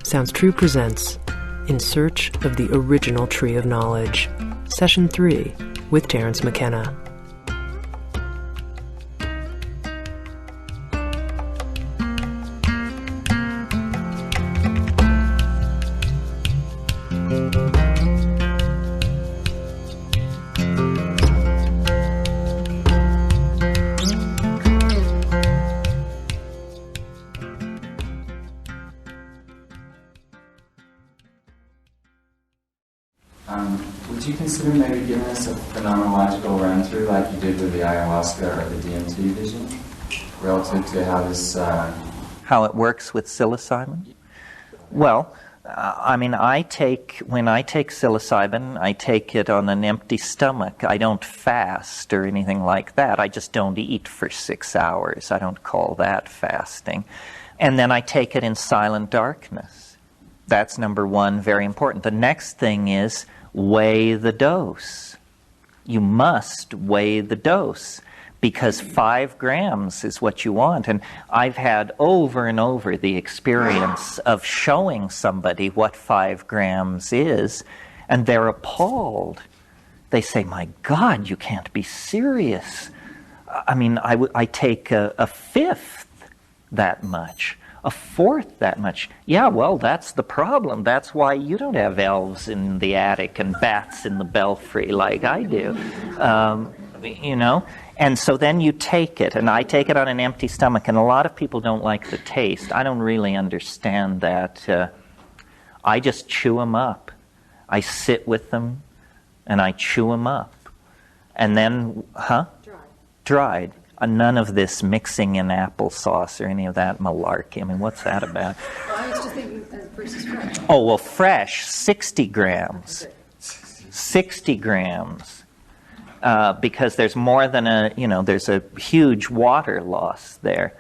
Sounds True presents In Search of the Original Tree of Knowledge, Session 3 with Terence McKenna. Would you consider maybe giving us a phenomenological run-through like you did with the ayahuasca or the DMT vision, relative to how this... How it works with psilocybin? Well, when I take psilocybin, I take it on an empty stomach. I don't fast or anything like that. I just don't eat for 6 hours. I don't call that fasting. And then I take it in silent darkness. That's number one, very important. The next thing is weigh the dose. You must weigh the dose because 5 grams is what you want. And I've had over and over the experience of showing somebody what 5 grams is, and they're appalled. They say, "My God, you can't be serious." I take a fifth that much. A fourth that much. Yeah, well, that's the problem. That's why you don't have elves in the attic and bats in the belfry like I do. And so then you take it, and I take it on an empty stomach, and a lot of people don't like the taste. I don't really understand that. I just chew them up. I sit with them, and I chew them up. And then, Dried. None of this mixing in applesauce or any of that malarkey. I mean, what's that about? Well, I was just thinking versus fresh. Oh, well, fresh, 60 grams. 60 grams. Because there's more than there's a huge water loss there.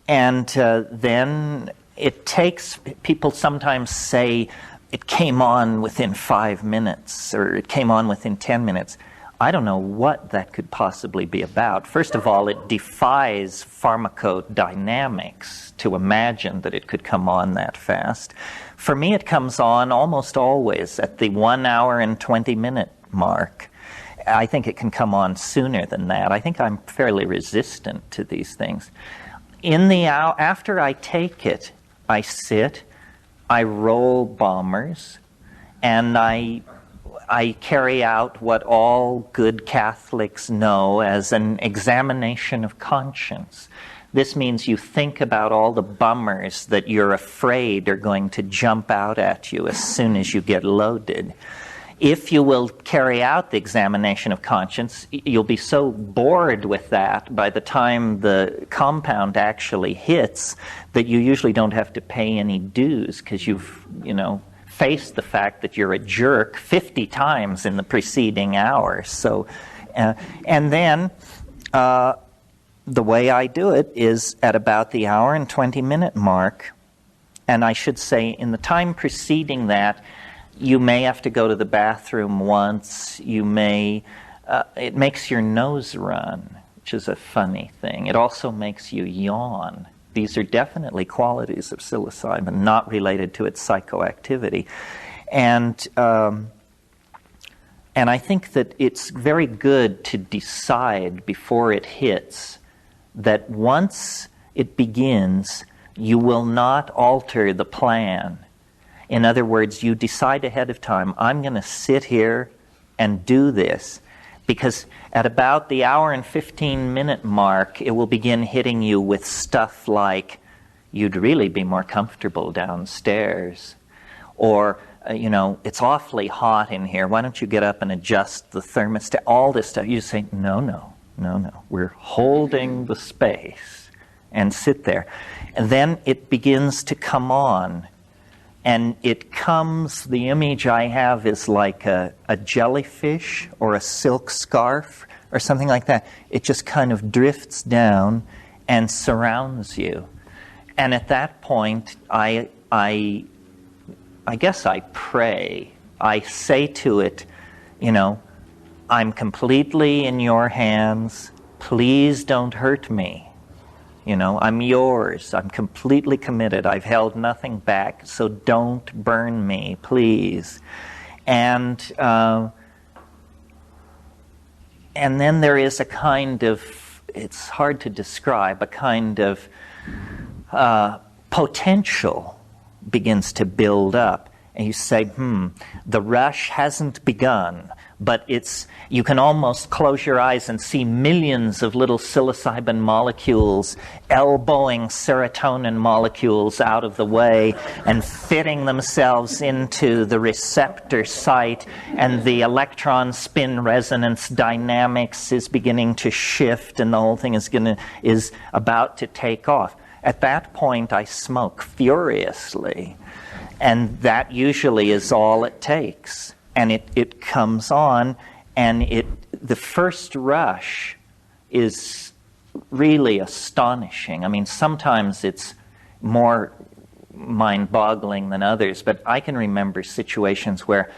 And then it takes, people sometimes say it came on within 5 minutes or it came on within 10 minutes. I don't know what that could possibly be about. First of all, it defies pharmacodynamics to imagine that it could come on that fast. For me, it comes on almost always at the 1 hour and 20 minute mark. I think it can come on sooner than that. I think I'm fairly resistant to these things. In the hour after I take it, I sit, I roll bombers, and I carry out what all good Catholics know as an examination of conscience. This means you think about all the bummers that you're afraid are going to jump out at you as soon as you get loaded. If you will carry out the examination of conscience, you'll be so bored with that by the time the compound actually hits that you usually don't have to pay any dues because you've, face the fact that you're a jerk 50 times in the preceding hour. So, and then the way I do it is at about the hour and 20 minute mark, and I should say in the time preceding that, you may have to go to the bathroom once. You may, it makes your nose run, which is a funny thing. It also makes you yawn. These are definitely qualities of psilocybin, not related to its psychoactivity. And I think that it's very good to decide before it hits that once it begins, you will not alter the plan. In other words, you decide ahead of time, I'm going to sit here and do this. Because at about the hour and 15 minute mark, it will begin hitting you with stuff like, you'd really be more comfortable downstairs. Or, it's awfully hot in here. Why don't you get up and adjust the thermostat? All this stuff. You say, no. We're holding the space and sit there. And then it begins to come on. And it comes, the image I have is like a jellyfish or a silk scarf or something like that. It just kind of drifts down and surrounds you. And at that point, I guess I pray. I say to it, I'm completely in your hands. Please don't hurt me. I'm yours. I'm completely committed. I've held nothing back, so don't burn me, please. And then there is a kind of, it's hard to describe, a kind of potential begins to build up. And you say, the rush hasn't begun, but you can almost close your eyes and see millions of little psilocybin molecules elbowing serotonin molecules out of the way and fitting themselves into the receptor site, and the electron spin resonance dynamics is beginning to shift, and the whole thing is about to take off. At that point, I smoke furiously. And that usually is all it takes. And it comes on, and the first rush is really astonishing. I mean, sometimes it's more mind-boggling than others, but I can remember situations where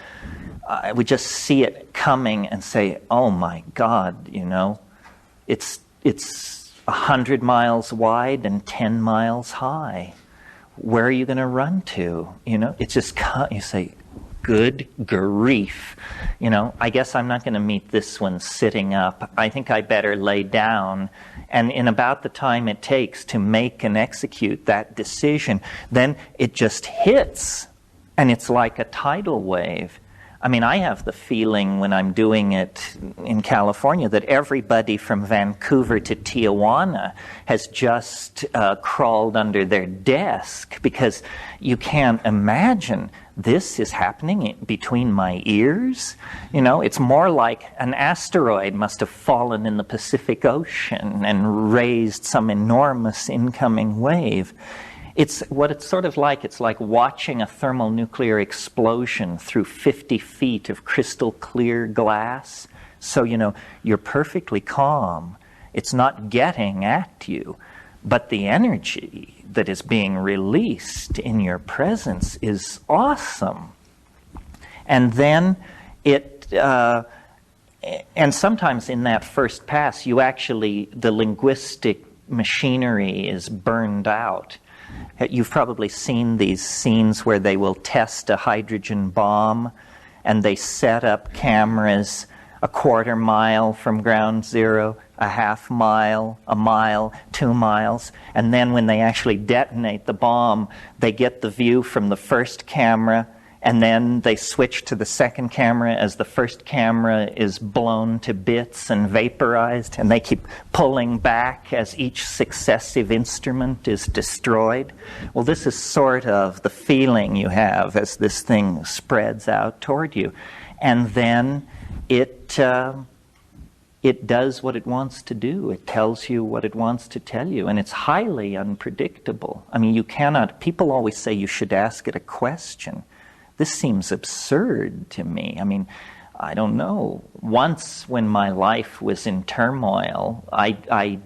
I would just see it coming and say, oh my God, it's 100 miles wide and 10 miles high. Where are you going to run to? It's just, you say, good grief. I guess I'm not going to meet this one sitting up. I think I better lay down. And in about the time it takes to make and execute that decision, then it just hits. And it's like a tidal wave. I mean, I have the feeling when I'm doing it in California that everybody from Vancouver to Tijuana has just crawled under their desk, because you can't imagine this is happening between my ears. It's more like an asteroid must have fallen in the Pacific Ocean and raised some enormous incoming wave. It's sort of like. It's like watching a thermonuclear explosion through 50 feet of crystal clear glass. So, you're perfectly calm. It's not getting at you. But the energy that is being released in your presence is awesome. And then and sometimes in that first pass, the linguistic machinery is burned out. You've probably seen these scenes where they will test a hydrogen bomb, and they set up cameras a quarter mile from ground zero, a half mile, a mile, 2 miles, and then when they actually detonate the bomb, they get the view from the first camera, and then they switch to the second camera as the first camera is blown to bits and vaporized, and they keep pulling back as each successive instrument is destroyed. Well, this is sort of the feeling you have as this thing spreads out toward you. And then it does what it wants to do. It tells you what it wants to tell you, and it's highly unpredictable. I mean, people always say you should ask it a question. This seems absurd to me. I mean, I don't know. Once when my life was in turmoil, I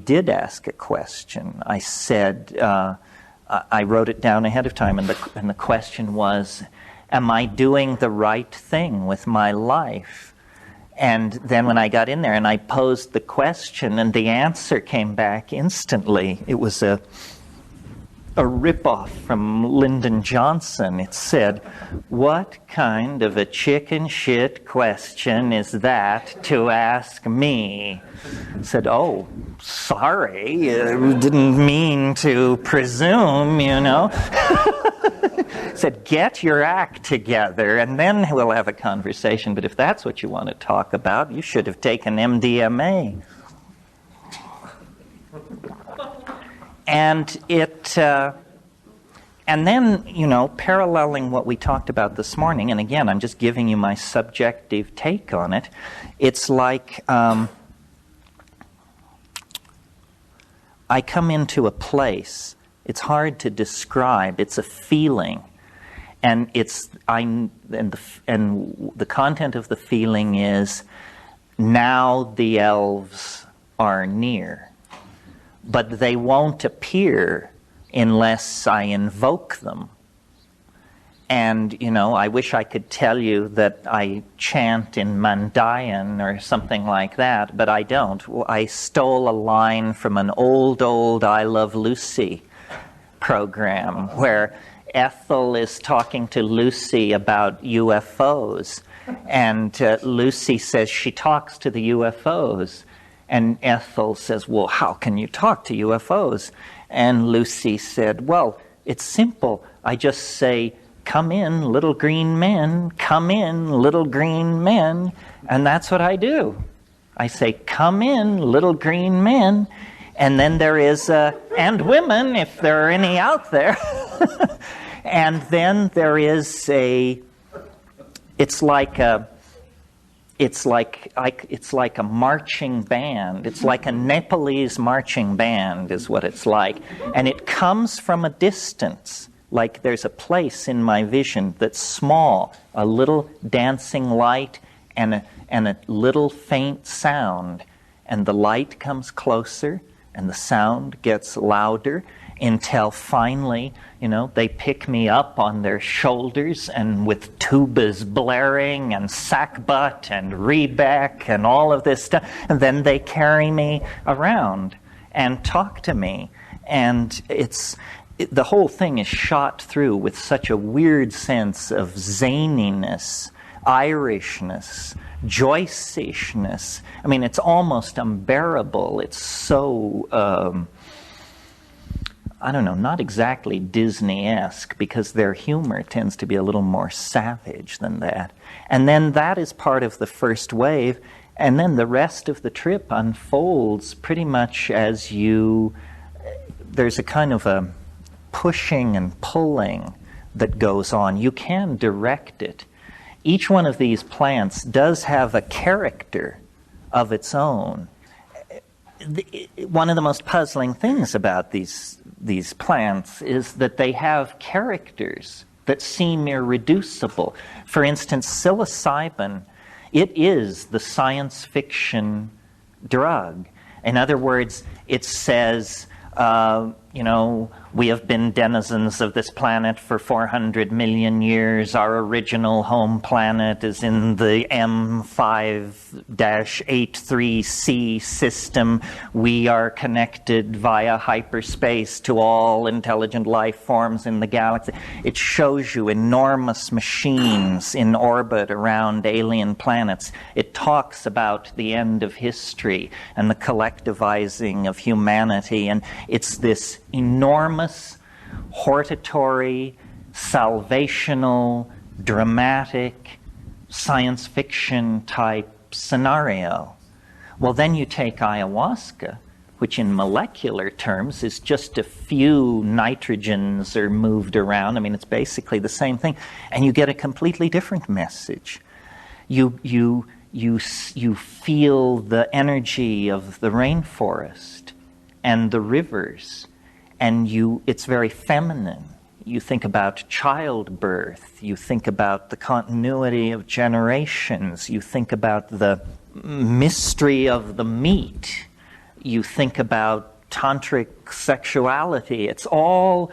did ask a question. I said, I wrote it down ahead of time, and the question was, am I doing the right thing with my life? And then when I got in there and I posed the question, and the answer came back instantly. It was a ripoff from Lyndon Johnson. It said, what kind of a chicken shit question is that to ask me? I said, oh, sorry, didn't mean to presume, Said, get your act together, and then we'll have a conversation. But if that's what you want to talk about, you should have taken MDMA. And and then, paralleling what we talked about this morning, and again, I'm just giving you my subjective take on it, it's like I come into a place. It's hard to describe. It's a feeling. And the content of the feeling is, now the elves are near. But they won't appear unless I invoke them. And, I wish I could tell you that I chant in Mandayan or something like that, but I don't. I stole a line from an old I Love Lucy program where Ethel is talking to Lucy about UFOs. And Lucy says she talks to the UFOs. And Ethel says, well, how can you talk to UFOs? And Lucy said, well, it's simple. I just say, come in, little green men, come in, little green men. And that's what I do. I say, come in, little green men. And then there is, and women, if there are any out there. And then there is it's like a marching band. It's like a Nepalese marching band is what it's like. And it comes from a distance. Like there's a place in my vision that's small, a little dancing light and a little faint sound. And the light comes closer and the sound gets louder until finally, they pick me up on their shoulders and with tubas blaring and sackbut and rebeck and all of this stuff. And then they carry me around and talk to me. And the whole thing is shot through with such a weird sense of zaniness, Irishness, Joyce-ishness. I mean, it's almost unbearable. It's so... I don't know, not exactly Disney-esque, because their humor tends to be a little more savage than that. And then that is part of the first wave, and then the rest of the trip unfolds pretty much as there's a kind of a pushing and pulling that goes on. You can direct it. Each one of these plants does have a character of its own. One of the most puzzling things about these plants is that they have characters that seem irreducible. For instance, psilocybin, it is the science fiction drug. In other words, it says, we have been denizens of this planet for 400 million years. Our original home planet is in the M5-83C system. We are connected via hyperspace to all intelligent life forms in the galaxy. It shows you enormous machines in orbit around alien planets. It talks about the end of history and the collectivizing of humanity. And it's this enormous hortatory, salvational, dramatic, science fiction type scenario. Well, then you take ayahuasca, which in molecular terms is just a few nitrogens are moved around. I mean, it's basically the same thing. And you get a completely different message. You feel the energy of the rainforest and the rivers. And it's very feminine. You think about childbirth. You think about the continuity of generations. You think about the mystery of the meat. You think about tantric sexuality. It's all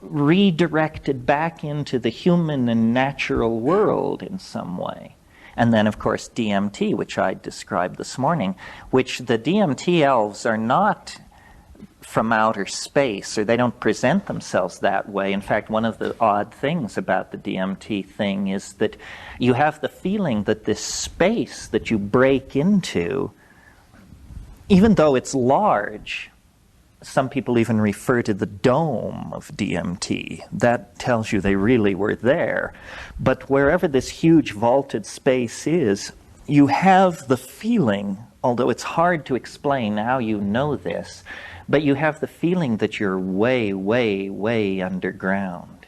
redirected back into the human and natural world in some way. And then, of course, DMT, which I described this morning, which the DMT elves are not from outer space, or they don't present themselves that way. In fact, one of the odd things about the DMT thing is that you have the feeling that this space that you break into, even though it's large, some people even refer to the dome of DMT. That tells you they really were there. But wherever this huge vaulted space is, you have the feeling, although it's hard to explain how you know this, but you have the feeling that you're way, way, way underground,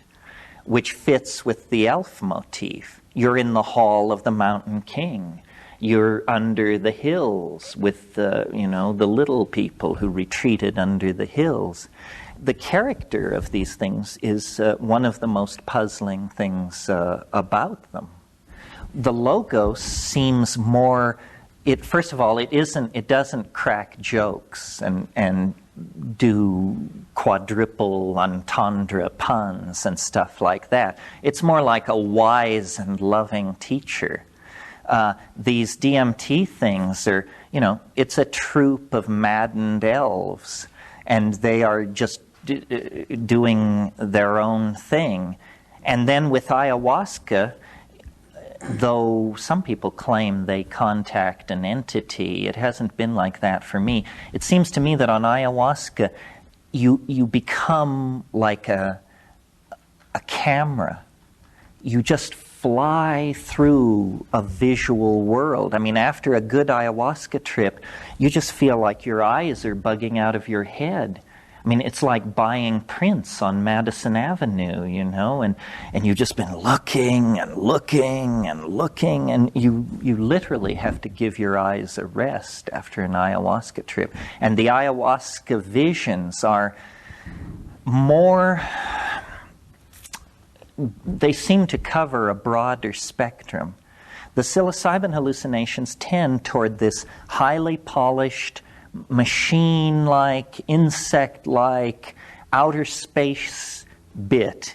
which fits with the elf motif. You're in the hall of the Mountain King. You're under the hills with the little people who retreated under the hills. The character of these things is one of the most puzzling things about them. The logos seems more. First of all, it doesn't crack jokes and do quadruple entendre puns and stuff like that. It's more like a wise and loving teacher. These DMT things are, it's a troop of maddened elves, and they are just doing their own thing. And then with ayahuasca, though some people claim they contact an entity, it hasn't been like that for me. It seems to me that on ayahuasca, you become like a camera. You just fly through a visual world. I mean, after a good ayahuasca trip, you just feel like your eyes are bugging out of your head. I mean, it's like buying prints on Madison Avenue, and you've just been looking and looking and looking, and you literally have to give your eyes a rest after an ayahuasca trip. And the ayahuasca visions are more, they seem to cover a broader spectrum. The psilocybin hallucinations tend toward this highly polished, machine-like, insect-like, outer space bit.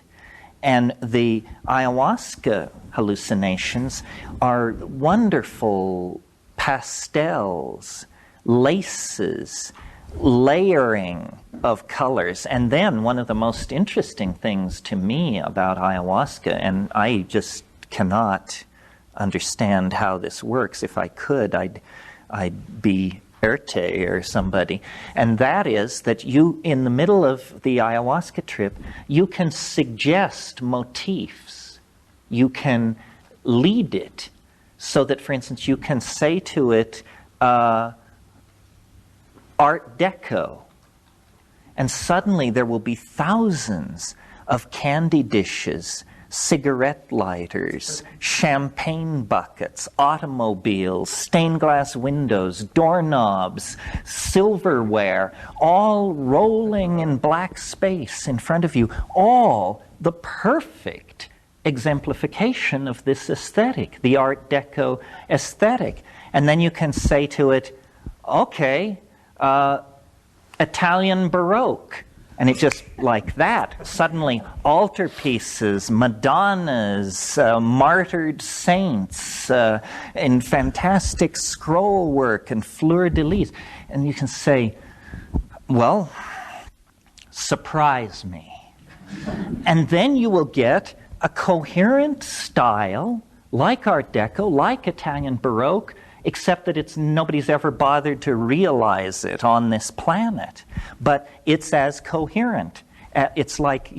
And the ayahuasca hallucinations are wonderful pastels, laces, layering of colors. And then one of the most interesting things to me about ayahuasca, and I just cannot understand how this works. If I could, I'd be Erte or somebody. And that is that you, in the middle of the ayahuasca trip, you can suggest motifs. You can lead it so that, for instance, you can say to it, Art Deco. And suddenly there will be thousands of candy dishes, cigarette lighters, champagne buckets, automobiles, stained glass windows, doorknobs, silverware, all rolling in black space in front of you, all the perfect exemplification of this aesthetic, the Art Deco aesthetic. And then you can say to it, okay, Italian Baroque. And it just like that, suddenly altarpieces, Madonnas, martyred saints, and fantastic scroll work and fleur-de-lis. And you can say, well, surprise me. And then you will get a coherent style, like Art Deco, like Italian Baroque, except that nobody's ever bothered to realize it on this planet. But it's as coherent. It's like,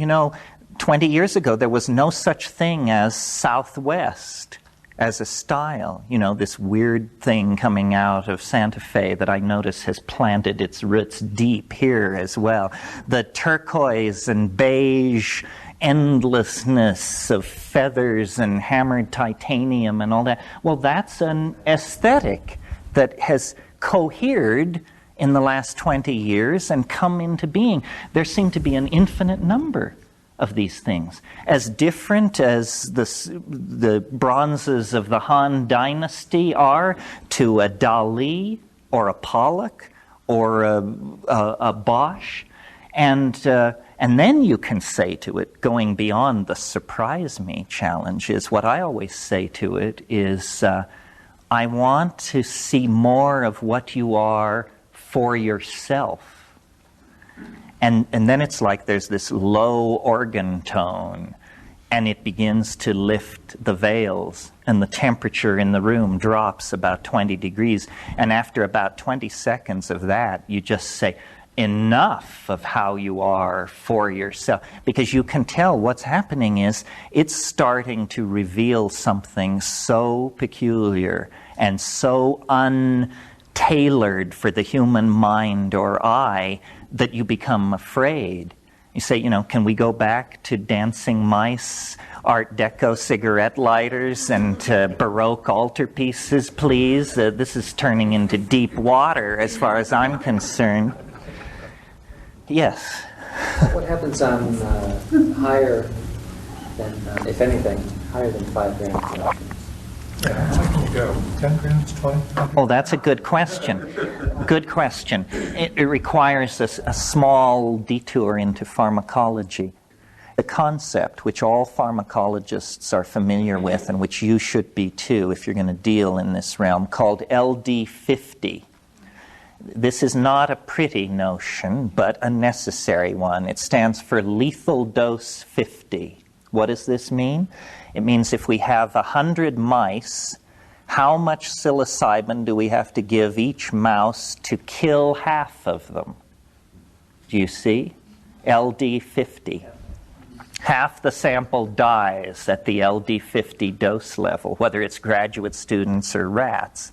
20 years ago there was no such thing as Southwest as a style. This weird thing coming out of Santa Fe that I notice has planted its roots deep here as well. The turquoise and beige endlessness of feathers and hammered titanium and all that. Well, that's an aesthetic that has cohered in the last 20 years and come into being. There seem to be an infinite number of these things, as different as the bronzes of the Han Dynasty are to a Dali or a Pollock or a Bosch. And then you can say to it, going beyond the surprise me challenge, is what I always say to it is, I want to see more of what you are for yourself. And then it's like there's this low organ tone, and it begins to lift the veils, and the temperature in the room drops about 20 degrees. And after about 20 seconds of that, you just say, enough of how you are for yourself, because you can tell what's happening is it's starting to reveal something so peculiar and so untailored for the human mind or eye that you become afraid. You say, can we go back to dancing mice, Art Deco cigarette lighters, and Baroque altarpieces, please? This is turning into deep water as far as I'm concerned. Yes. What happens on higher than, if anything, higher than 5 grams of mushrooms? go? 10 grams, 20? Oh, that's a good question. Good question. It requires a small detour into pharmacology. The concept, which all pharmacologists are familiar with, and which you should be too if you're going to deal in this realm, called LD50. This is not a pretty notion, but a necessary one. It stands for lethal dose 50. What does this mean? It means if we have 100 mice, how much psilocybin do we have to give each mouse to kill half of them? Do you see? LD50. Half the sample dies at the LD50 dose level, whether it's graduate students or rats.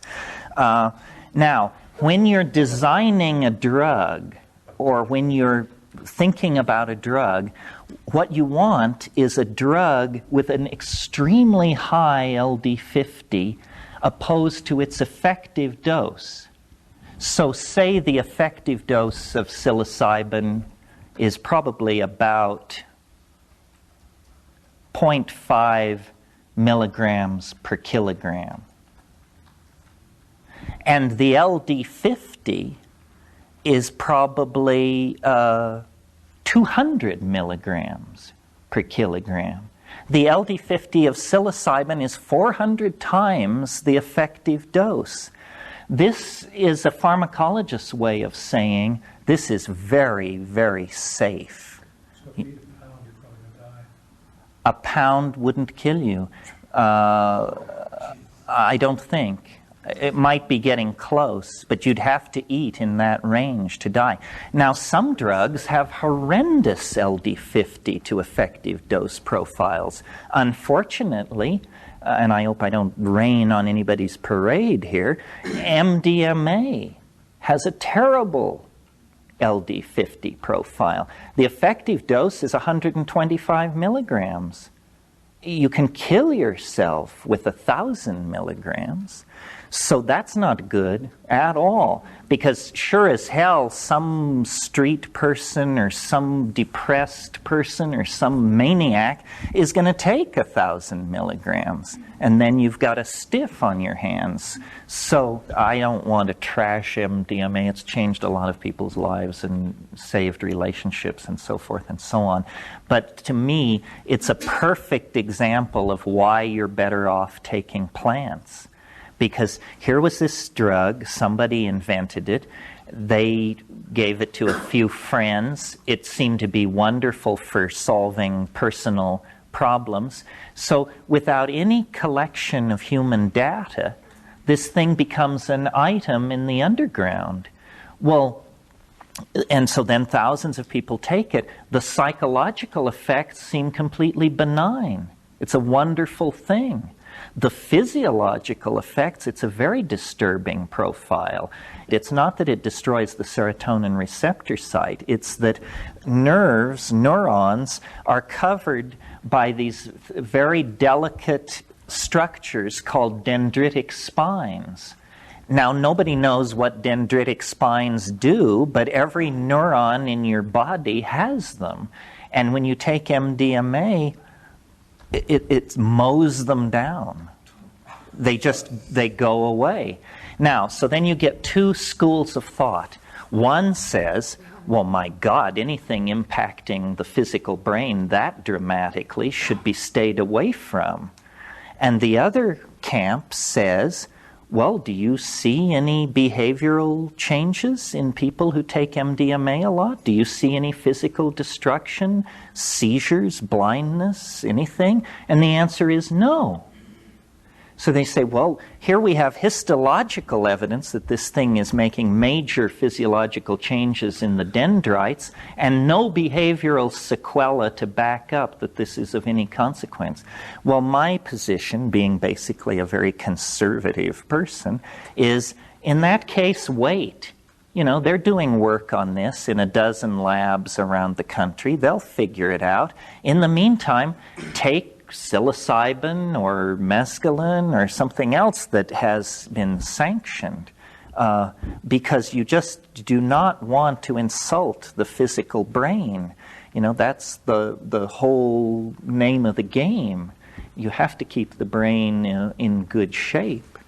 Now, when you're designing a drug, or when you're thinking about a drug, what you want is a drug with an extremely high LD50 opposed to its effective dose. So say the effective dose of psilocybin is probably about 0.5 milligrams per kilogram. And the LD50 is probably 200 milligrams per kilogram. The LD50 of psilocybin is 400 times the effective dose. This is a pharmacologist's way of saying this is very, very safe. So if you eat a pound, you're probably going to die. A pound wouldn't kill you. I don't think. It might be getting close, but you'd have to eat in that range to die. Now, some drugs have horrendous LD50 to effective dose profiles. Unfortunately, and I hope I don't rain on anybody's parade here, MDMA has a terrible LD50 profile. The effective dose is 125 milligrams. You can kill yourself with 1,000 milligrams. So that's not good at all, because sure as hell some street person or some depressed person or some maniac is going to take 1,000 milligrams, and then you've got a stiff on your hands. So I don't want to trash MDMA. It's changed a lot of people's lives and saved relationships and so forth and so on. But to me, it's a perfect example of why you're better off taking plants. Because here was this drug, somebody invented it, they gave it to a few friends, it seemed to be wonderful for solving personal problems. So without any collection of human data, this thing becomes an item in the underground. Well, and so then thousands of people take it. The psychological effects seem completely benign. It's a wonderful thing. The physiological effects, it's a very disturbing profile. It's not that it destroys the serotonin receptor site, it's that neurons, are covered by these very delicate structures called dendritic spines. Now, nobody knows what dendritic spines do, but every neuron in your body has them. And when you take MDMA, it mows them down. They go away. Now, so then you get two schools of thought. One says, well, my God, anything impacting the physical brain that dramatically should be stayed away from. And the other camp says, well, do you see any behavioral changes in people who take MDMA a lot? Do you see any physical destruction, seizures, blindness, anything? And the answer is no. So they say, well, here we have histological evidence that this thing is making major physiological changes in the dendrites and no behavioral sequela to back up that this is of any consequence. Well, my position, being basically a very conservative person, is in that case, wait. You know, they're doing work on this in a dozen labs around the country. They'll figure it out. In the meantime, take psilocybin or mescaline or something else that has been sanctioned, because you just do not want to insult the physical brain. You know, that's the whole name of the game. You have to keep the brain in good shape.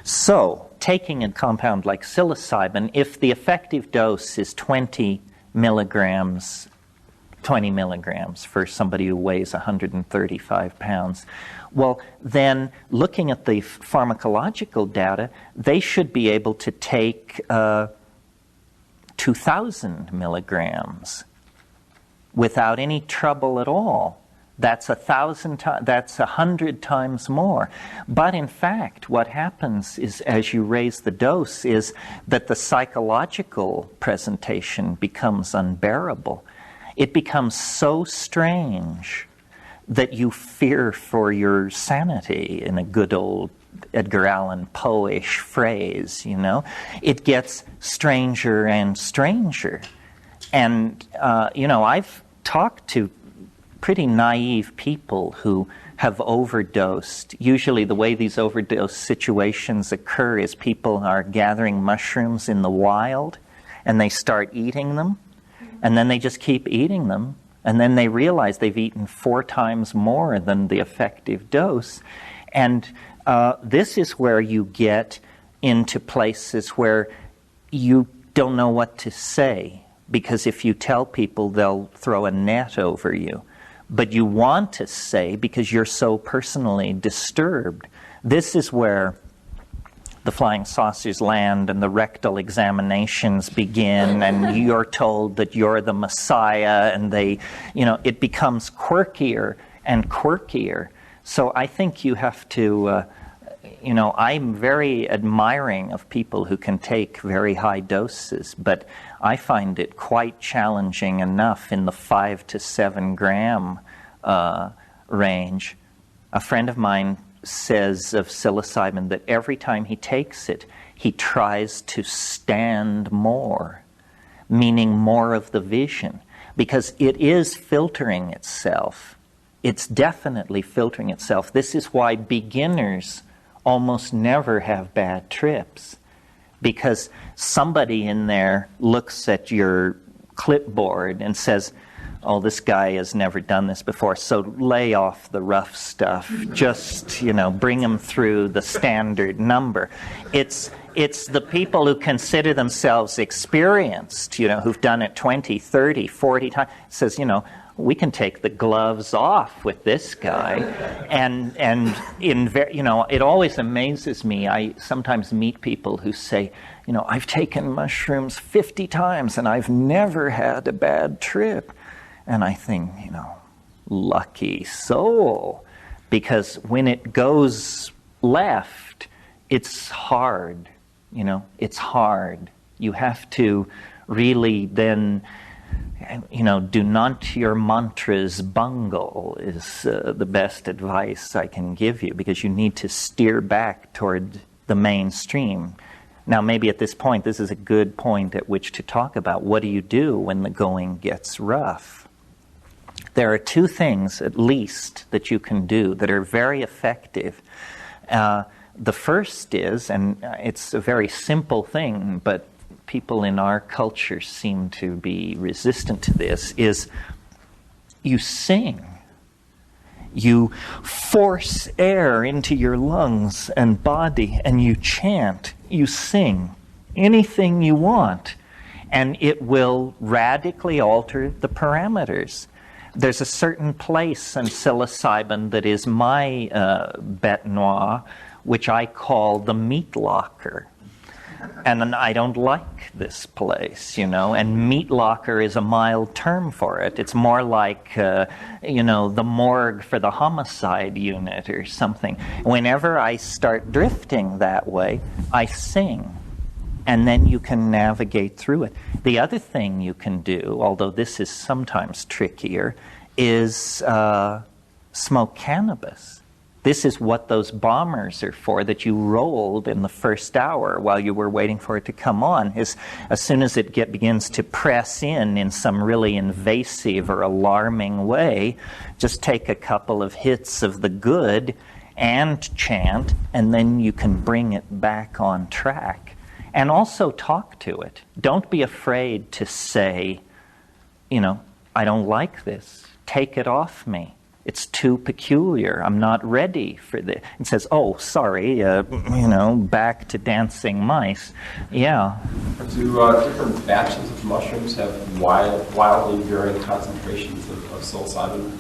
So, taking a compound like psilocybin, if the effective dose is 20 milligrams for somebody who weighs 135 pounds, well, then looking at the pharmacological data, they should be able to take 2,000 milligrams without any trouble at all. That's 100 times more. But in fact, what happens is, as you raise the dose, is that the psychological presentation becomes unbearable. It becomes so strange that you fear for your sanity, in a good old Edgar Allan Poe-ish phrase, you know. It gets stranger and stranger. And, I've talked to pretty naive people who have overdosed. Usually the way these overdose situations occur is people are gathering mushrooms in the wild, and they start eating them, and then they just keep eating them, and then they realize they've eaten 4 times more than the effective dose. And this is where you get into places where you don't know what to say, because if you tell people, they'll throw a net over you. But you want to say because you're so personally disturbed. This is where the flying saucers land and the rectal examinations begin, and you're told that you're the Messiah, and it becomes quirkier and quirkier. So I think you have to, I'm very admiring of people who can take very high doses, but I find it quite challenging enough in the 5 to 7 gram range. A friend of mine says of psilocybin that every time he takes it, he tries to stand more, meaning more of the vision, because it is filtering itself. It's definitely filtering itself. This is why beginners almost never have bad trips, because somebody in there looks at your clipboard and says, oh, this guy has never done this before, so lay off the rough stuff. Just, bring him through the standard number. It's the people who consider themselves experienced, who've done it 20, 30, 40 times, says, we can take the gloves off with this guy. And it always amazes me. I sometimes meet people who say, I've taken mushrooms 50 times and I've never had a bad trip. And I think, lucky soul. Because when it goes left, it's hard. It's hard. You have to really then, do not your mantras bungle is the best advice I can give you, because you need to steer back toward the mainstream. Now, maybe at this point, this is a good point at which to talk about what do you do when the going gets rough. There are 2 things, at least, that you can do that are very effective. The first is, and it's a very simple thing, but people in our culture seem to be resistant to this, is you sing. You force air into your lungs and body, and you chant. You sing anything you want, and it will radically alter the parameters. There's a certain place in psilocybin that is my bête noire, which I call the meat locker. And I don't like this place, and meat locker is a mild term for it. It's more like, the morgue for the homicide unit or something. Whenever I start drifting that way, I sing. And then you can navigate through it. The other thing you can do, although this is sometimes trickier, is smoke cannabis. This is what those bombers are for that you rolled in the first hour while you were waiting for it to come on. Is as soon as it begins to press in some really invasive or alarming way, just take a couple of hits of the good and chant, and then you can bring it back on track. And also talk to it. Don't be afraid to say, I don't like this. Take it off me. It's too peculiar. I'm not ready for this. And says, oh, sorry, back to dancing mice. Yeah. Do different batches of mushrooms have wildly varying concentrations of psilocybin?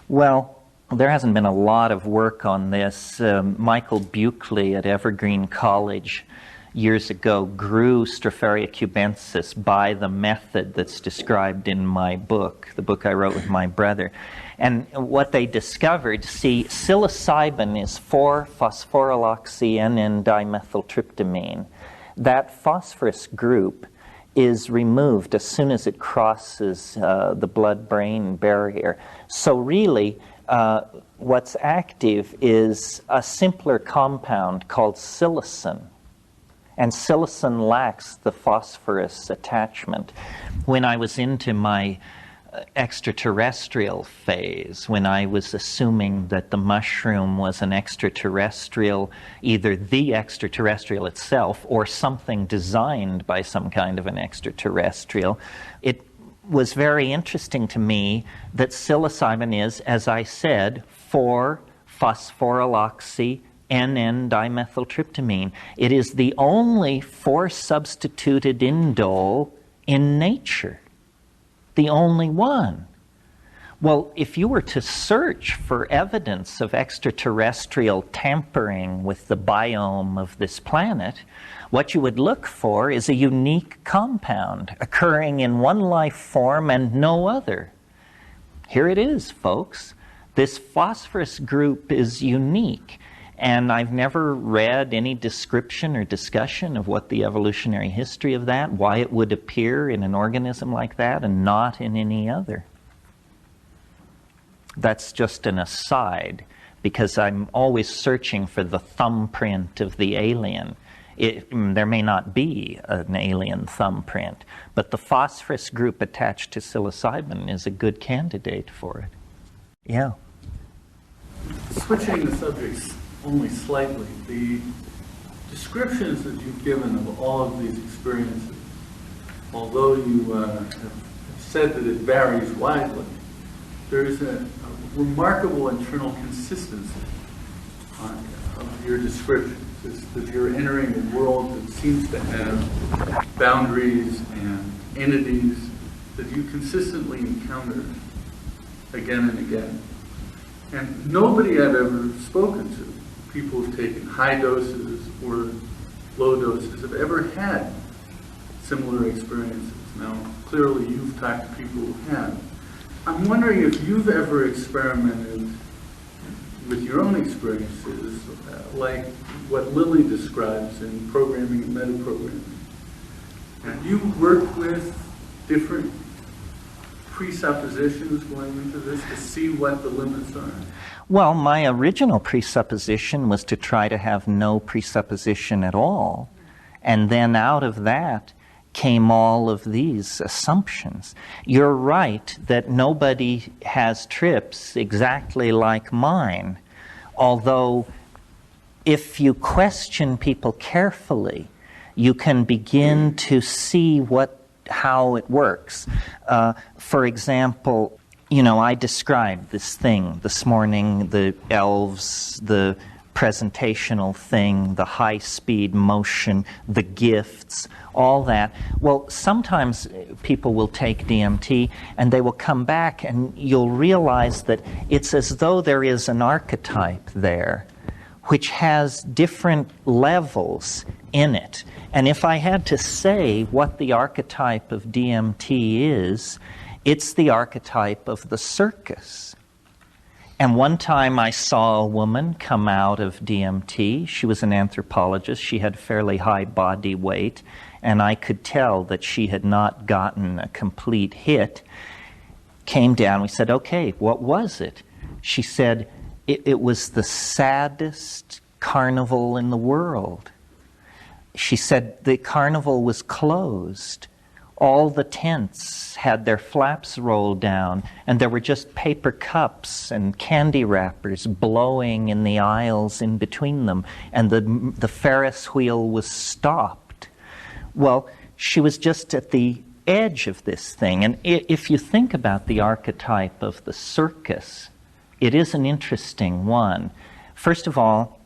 Well, there hasn't been a lot of work on this. Michael Buckley at Evergreen College years ago grew Stropharia cubensis by the method that's described in my book, the book I wrote with my brother. And what they discovered, psilocybin is 4-phosphoryloxy-N,N-dimethyltryptamine. That phosphorus group is removed as soon as it crosses the blood-brain barrier. So really, what's active is a simpler compound called psilocin. And psilocin lacks the phosphorus attachment. When I was into my extraterrestrial phase, when I was assuming that the mushroom was an extraterrestrial, either the extraterrestrial itself or something designed by some kind of an extraterrestrial, it was very interesting to me that psilocybin is, as I said, 4-phosphoryloxy-N,N-dimethyltryptamine. It is the only 4-substituted indole in nature. The only one. Well, if you were to search for evidence of extraterrestrial tampering with the biome of this planet, what you would look for is a unique compound occurring in one life form and no other. Here it is, folks. This phosphorus group is unique. And I've never read any description or discussion of what the evolutionary history of that, why it would appear in an organism like that and not in any other. That's just an aside, because I'm always searching for the thumbprint of the alien. There may not be an alien thumbprint, but the phosphorus group attached to psilocybin is a good candidate for it. Yeah. Switching the subjects only slightly, the descriptions that you've given of all of these experiences, although you have said that it varies widely, there is a remarkable internal consistency of your descriptions. It's that you're entering a world that seems to have boundaries and entities that you consistently encounter again and again. And nobody I've ever spoken to, people who've taken high doses or low doses, have ever had similar experiences. Now, clearly you've talked to people who have. I'm wondering if you've ever experimented with your own experiences, like what Lily describes in programming and metaprogramming. Have you worked with different presuppositions going into this to see what the limits are? Well, my original presupposition was to try to have no presupposition at all. And then out of that came all of these assumptions. You're right that nobody has trips exactly like mine. Although, if you question people carefully, you can begin to see how it works. For example, I described this thing this morning, the elves, the presentational thing, the high-speed motion, the gifts, all that. Well, sometimes people will take DMT and they will come back and you'll realize that it's as though there is an archetype there which has different levels in it. And if I had to say what the archetype of DMT is, it's the archetype of the circus. And one time I saw a woman come out of DMT. She was an anthropologist. She had fairly high body weight, and I could tell that she had not gotten a complete hit. Came down, we said, okay, what was it? She said, it was the saddest carnival in the world. She said the carnival was closed. All the tents had their flaps rolled down, and there were just paper cups and candy wrappers blowing in the aisles in between them, and the Ferris wheel was stopped. Well, she was just at the edge of this thing. And if you think about the archetype of the circus, it is an interesting one. First of all,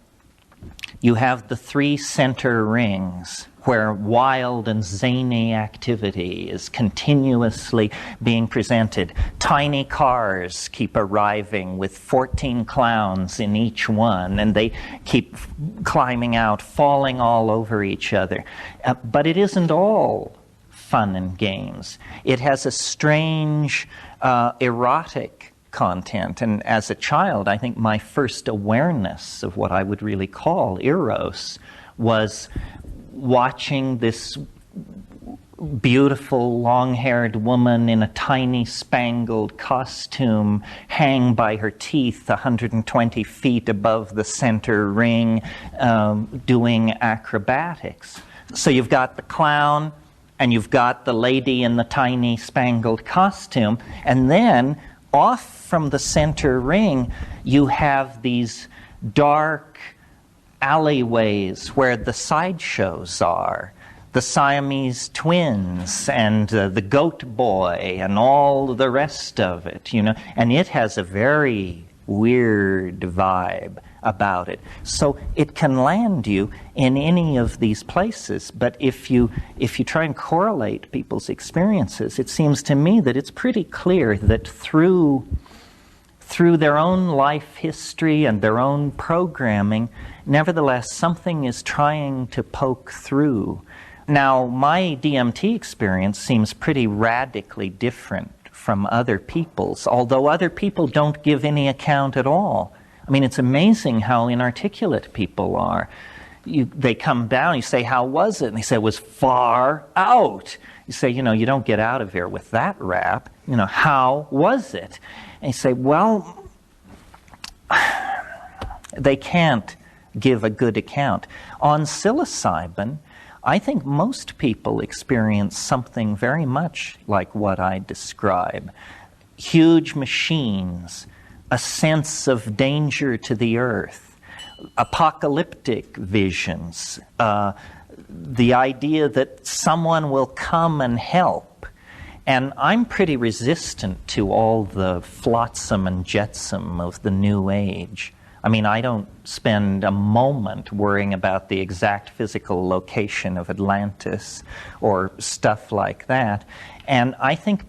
you have the 3 center rings where wild and zany activity is continuously being presented. Tiny cars keep arriving with 14 clowns in each one, and they keep climbing out, falling all over each other. But it isn't all fun and games. It has a strange, erotic content. And as a child, I think my first awareness of what I would really call eros was watching this beautiful long-haired woman in a tiny spangled costume hang by her teeth 120 feet above the center ring, doing acrobatics. So you've got the clown and you've got the lady in the tiny spangled costume, and then off from the center ring you have these dark alleyways where the sideshows are, the Siamese twins and the goat boy and all the rest of it, and it has a very weird vibe about it. So it can land you in any of these places, but if you try and correlate people's experiences, it seems to me that it's pretty clear that through their own life history and their own programming, nevertheless, something is trying to poke through. Now, my DMT experience seems pretty radically different from other people's, although other people don't give any account at all. I mean, it's amazing how inarticulate people are. They come down, you say, how was it? And they say, it was far out. You say, you don't get out of here with that rap. How was it? And you say, well, they can't give a good account. On psilocybin, I think most people experience something very much like what I describe. Huge machines, a sense of danger to the earth, apocalyptic visions, the idea that someone will come and help. And I'm pretty resistant to all the flotsam and jetsam of the New Age. I mean, I don't spend a moment worrying about the exact physical location of Atlantis or stuff like that. And I think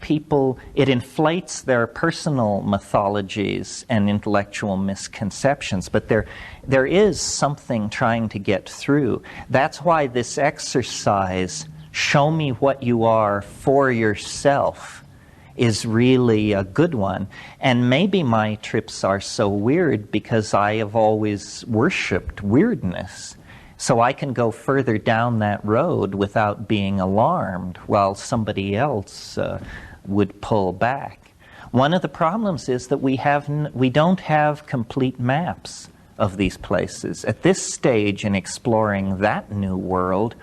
it inflates their personal mythologies and intellectual misconceptions, but there is something trying to get through. That's why this exercise, show me what you are for yourself, is really a good one. And maybe my trips are so weird because I have always worshipped weirdness. So I can go further down that road without being alarmed while somebody else would pull back. One of the problems is that we don't have complete maps of these places. At this stage in exploring that new world,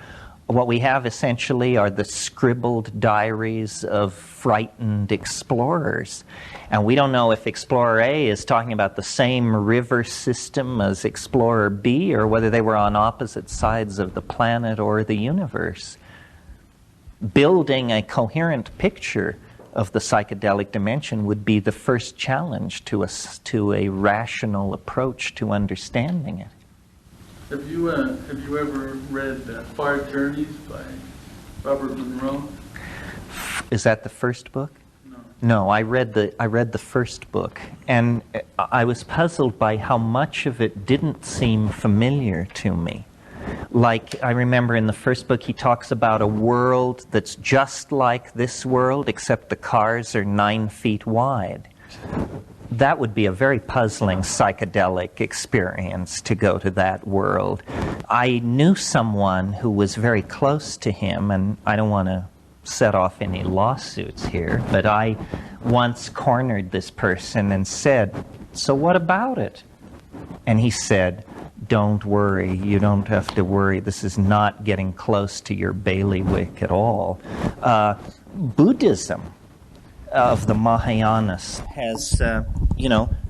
what we have essentially are the scribbled diaries of frightened explorers. And we don't know if Explorer A is talking about the same river system as Explorer B, or whether they were on opposite sides of the planet or the universe. Building a coherent picture of the psychedelic dimension would be the first challenge to a rational approach to understanding it. Have you ever read Far Journeys by Robert Monroe? Is that the first book? No. No, I read the first book, and I was puzzled by how much of it didn't seem familiar to me. Like, I remember in the first book he talks about a world that's just like this world, except the cars are 9 feet wide. That would be a very puzzling psychedelic experience, to go to that world. I knew someone who was very close to him, and I don't want to set off any lawsuits here, but I once cornered this person and said, "So what about it?" And he said, "Don't worry, you don't have to worry. This is not getting close to your bailiwick at all." Buddhism of the Mahayanas has,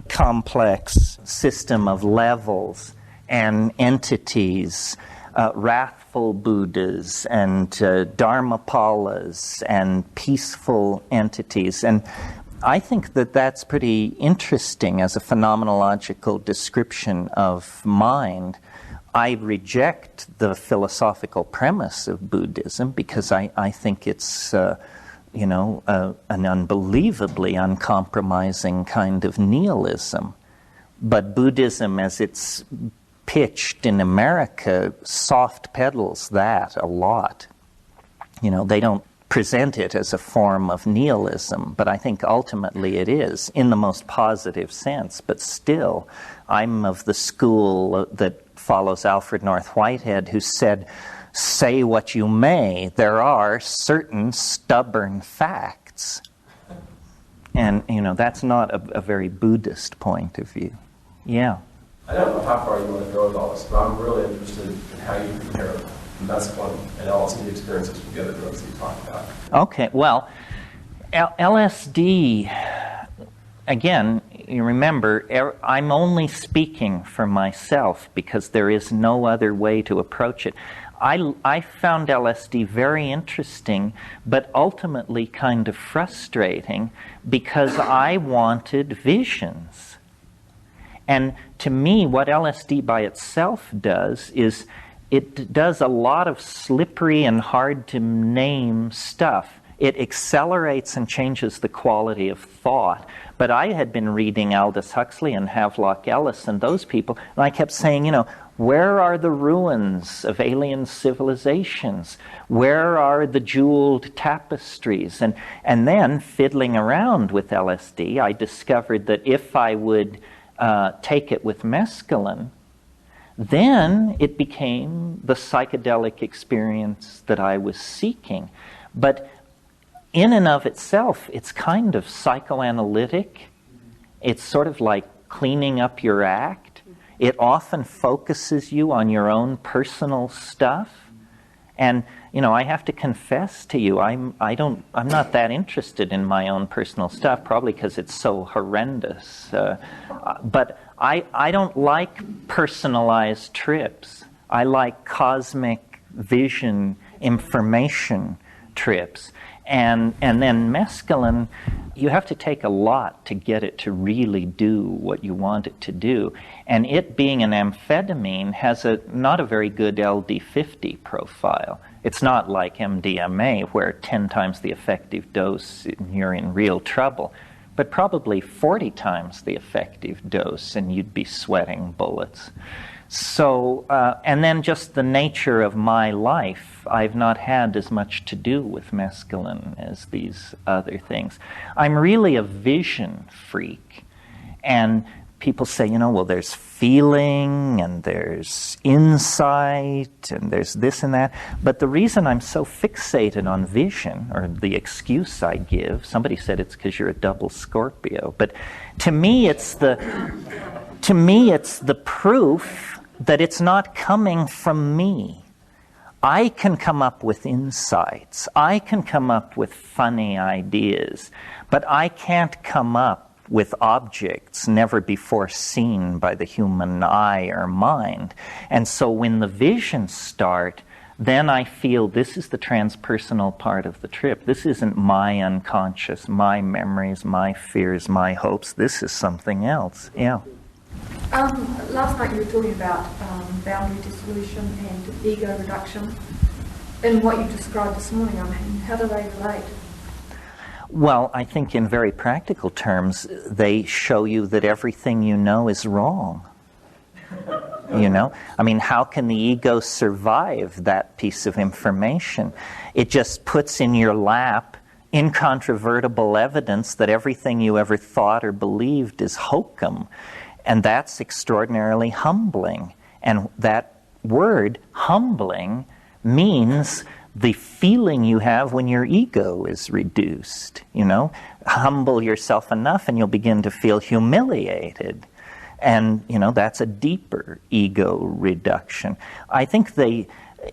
complex system of levels and entities, wrathful Buddhas and Dharmapalas and peaceful entities. And I think that that's pretty interesting as a phenomenological description of mind. I reject the philosophical premise of Buddhism because I think it's, an unbelievably uncompromising kind of nihilism. But Buddhism, as it's pitched in America, soft pedals that a lot. They don't present it as a form of nihilism, but I think ultimately it is, in the most positive sense. But still, I'm of the school that follows Alfred North Whitehead, who said, say what you may, there are certain stubborn facts. And, that's not a very Buddhist point of view. Yeah. I don't know how far you want to go with all this, but I'm really interested in how you compare mescaline and LSD experiences with the other drugs that you talked about. Okay, well, LSD, again, you remember, I'm only speaking for myself because there is no other way to approach it. I found LSD very interesting, but ultimately kind of frustrating because I wanted visions. And to me, what LSD by itself does is it does a lot of slippery and hard-to-name stuff. It accelerates and changes the quality of thought. But I had been reading Aldous Huxley and Havelock Ellis and those people, and I kept saying, where are the ruins of alien civilizations? Where are the jeweled tapestries? And then, fiddling around with LSD, I discovered that if I would take it with mescaline, then it became the psychedelic experience that I was seeking. But in and of itself, it's kind of psychoanalytic. It's sort of like cleaning up your act. It often focuses you on your own personal stuff. And, I have to confess to you, I'm not that interested in my own personal stuff, probably because it's so horrendous. But I don't like personalized trips. I like cosmic vision information trips. And then mescaline, you have to take a lot to get it to really do what you want it to do. And it being an amphetamine has not a very good LD50 profile. It's not like MDMA, where 10 times the effective dose, you're in real trouble, but probably 40 times the effective dose, and you'd be sweating bullets. So, and then just the nature of my life, I've not had as much to do with mescaline as these other things. I'm really a vision freak. And people say, well, there's feeling, and there's insight, and there's this and that. But the reason I'm so fixated on vision, or the excuse I give, somebody said it's because you're a double Scorpio. But to me, it's the proof that it's not coming from me. I can come up with insights. I can come up with funny ideas. But I can't come up with objects never before seen by the human eye or mind. And so when the visions start, then I feel this is the transpersonal part of the trip. This isn't my unconscious, my memories, my fears, my hopes. This is something else. Yeah. Last night you were talking about boundary dissolution and ego reduction. And what you described this morning, how do they relate? Well, I think in very practical terms, they show you that everything you know is wrong. How can the ego survive that piece of information? It just puts in your lap incontrovertible evidence that everything you ever thought or believed is hokum. And that's extraordinarily humbling. And that word, humbling, means the feeling you have when your ego is reduced. Humble yourself enough and you'll begin to feel humiliated. And, that's a deeper ego reduction. I think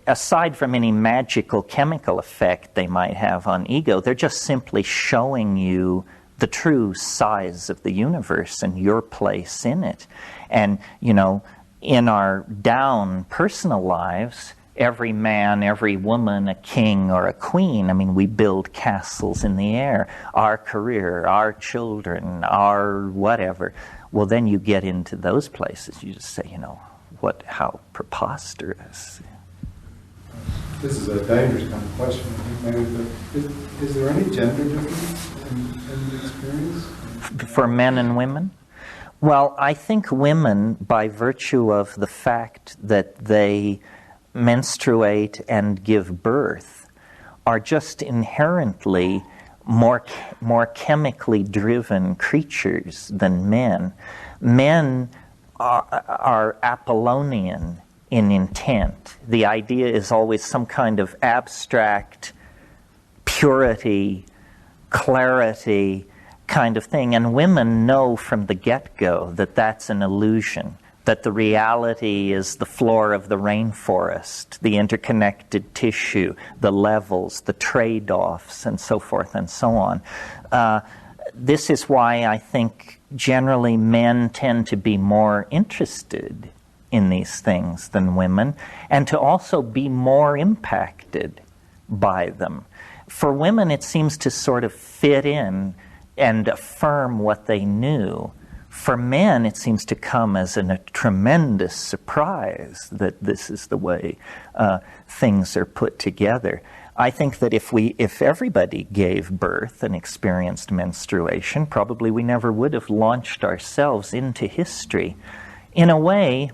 aside from any magical chemical effect they might have on ego, they're just simply showing you the true size of the universe and your place in it. And, in our down personal lives, every man, every woman, a king or a queen. I mean, we build castles in the air. Our career, our children, our whatever. Well, then you get into those places. You just say, how preposterous. This is a dangerous kind of question, I think, maybe, but is there any gender difference in the experience? For men and women? Well, I think women, by virtue of the fact that they menstruate and give birth, are just inherently more chemically driven creatures than men. Men are Apollonian in intent. The idea is always some kind of abstract purity, clarity kind of thing. And women know from the get-go that that's an illusion, that the reality is the floor of the rainforest, the interconnected tissue, the levels, the trade-offs, and so forth and so on. This is why I think generally men tend to be more interested in these things than women, and to also be more impacted by them. For women, it seems to sort of fit in and affirm what they knew. For men, it seems to come as a tremendous surprise that this is the way things are put together. I think that if everybody gave birth and experienced menstruation, probably we never would have launched ourselves into history. In a way,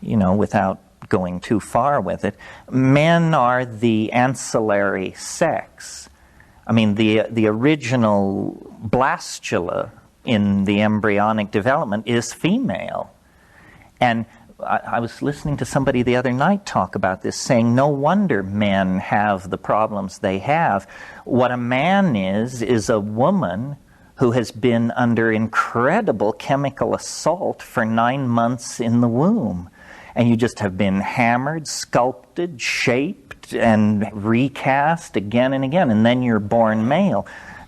without going too far with it, men are the ancillary sex. I mean, the original blastula in the embryonic development is female. And I was listening to somebody the other night talk about this, saying no wonder men have the problems they have. What a man is a woman who has been under incredible chemical assault for 9 months in the womb. And you just have been hammered, sculpted, shaped, and recast again and again, and then you're born male.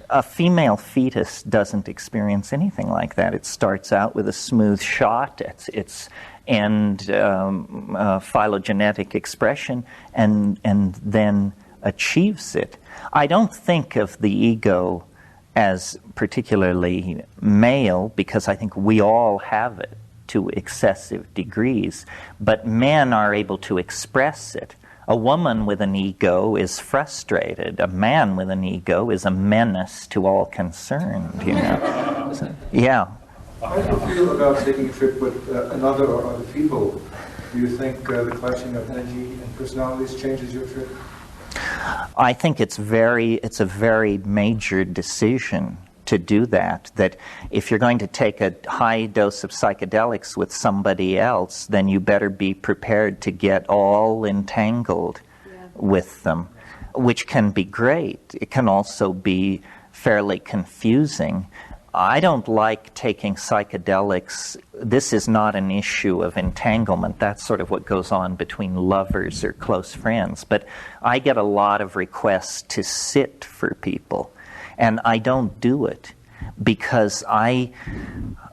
A female fetus doesn't experience anything like that. It starts out with a smooth shot, its end phylogenetic expression, and then achieves it. I don't think of the ego as particularly male, because I think we all have it to excessive degrees, but men are able to express it. A woman with an ego is frustrated. A man with an ego is a menace to all concerned, So, yeah. How do you feel about taking a trip with another or other people? Do you think the clashing of energy and personalities changes your trip? I think it's a very major decision to do that if you're going to take a high dose of psychedelics with somebody else, then you better be prepared to get all entangled with them, which can be great. It can also be fairly confusing. I don't like taking psychedelics. This is not an issue of entanglement. That's sort of what goes on between lovers or close friends. But I get a lot of requests to sit for people. And I don't do it because I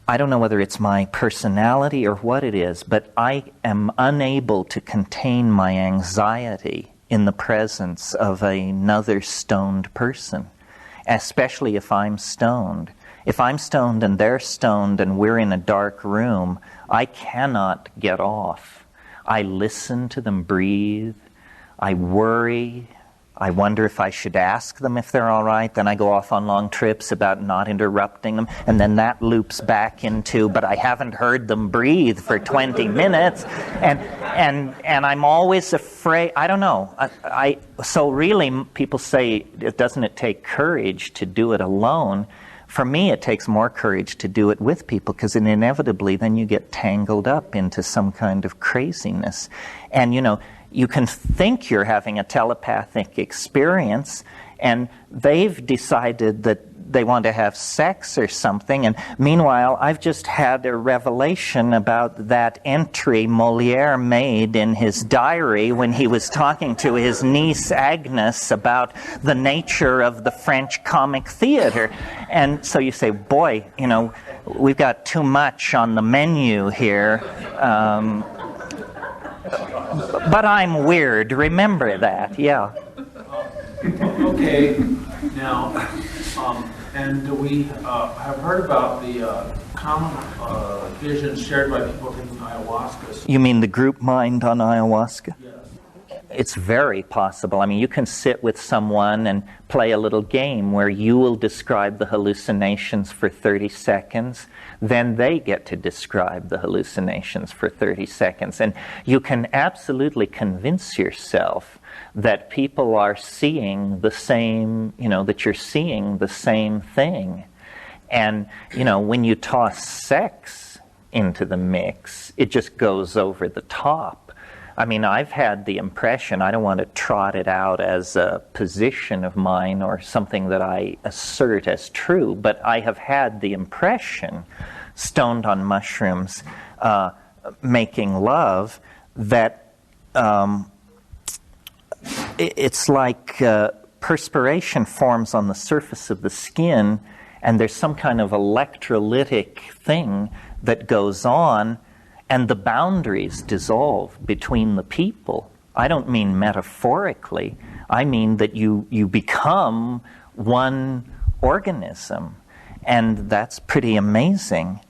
don't know whether it's my personality or what it is, but I am unable to contain my anxiety in the presence of another stoned person, especially if I'm stoned. If I'm stoned and they're stoned and we're in a dark room, I cannot get off. I listen to them breathe. I worry. I wonder if I should ask them if they're all right. Then I go off on long trips about not interrupting them. And then that loops back into, but I haven't heard them breathe for 20 minutes. And I'm always afraid. I don't know. So really, people say, doesn't it take courage to do it alone? For me, it takes more courage to do it with people, because inevitably then you get tangled up into some kind of craziness. And, you can think you're having a telepathic experience, and they've decided that they want to have sex or something, and meanwhile, I've just had a revelation about that entry Molière made in his diary when he was talking to his niece Agnes about the nature of the French comic theater. And so you say, boy, we've got too much on the menu here. But I'm weird, remember that, yeah. Okay, now, and we have heard about the common visions shared by people taking ayahuasca. You mean the group mind on ayahuasca? Yes. It's very possible. I mean, you can sit with someone and play a little game where you will describe the hallucinations for 30 seconds, then they get to describe the hallucinations for 30 seconds. And you can absolutely convince yourself that people are seeing the same, that you're seeing the same thing. And, when you toss sex into the mix, it just goes over the top. I mean, I've had the impression, I don't want to trot it out as a position of mine or something that I assert as true, but I have had the impression, stoned on mushrooms, making love, that it's like perspiration forms on the surface of the skin, and there's some kind of electrolytic thing that goes on, and the boundaries dissolve between the people. I don't mean metaphorically. I mean that you become one organism. And that's pretty amazing.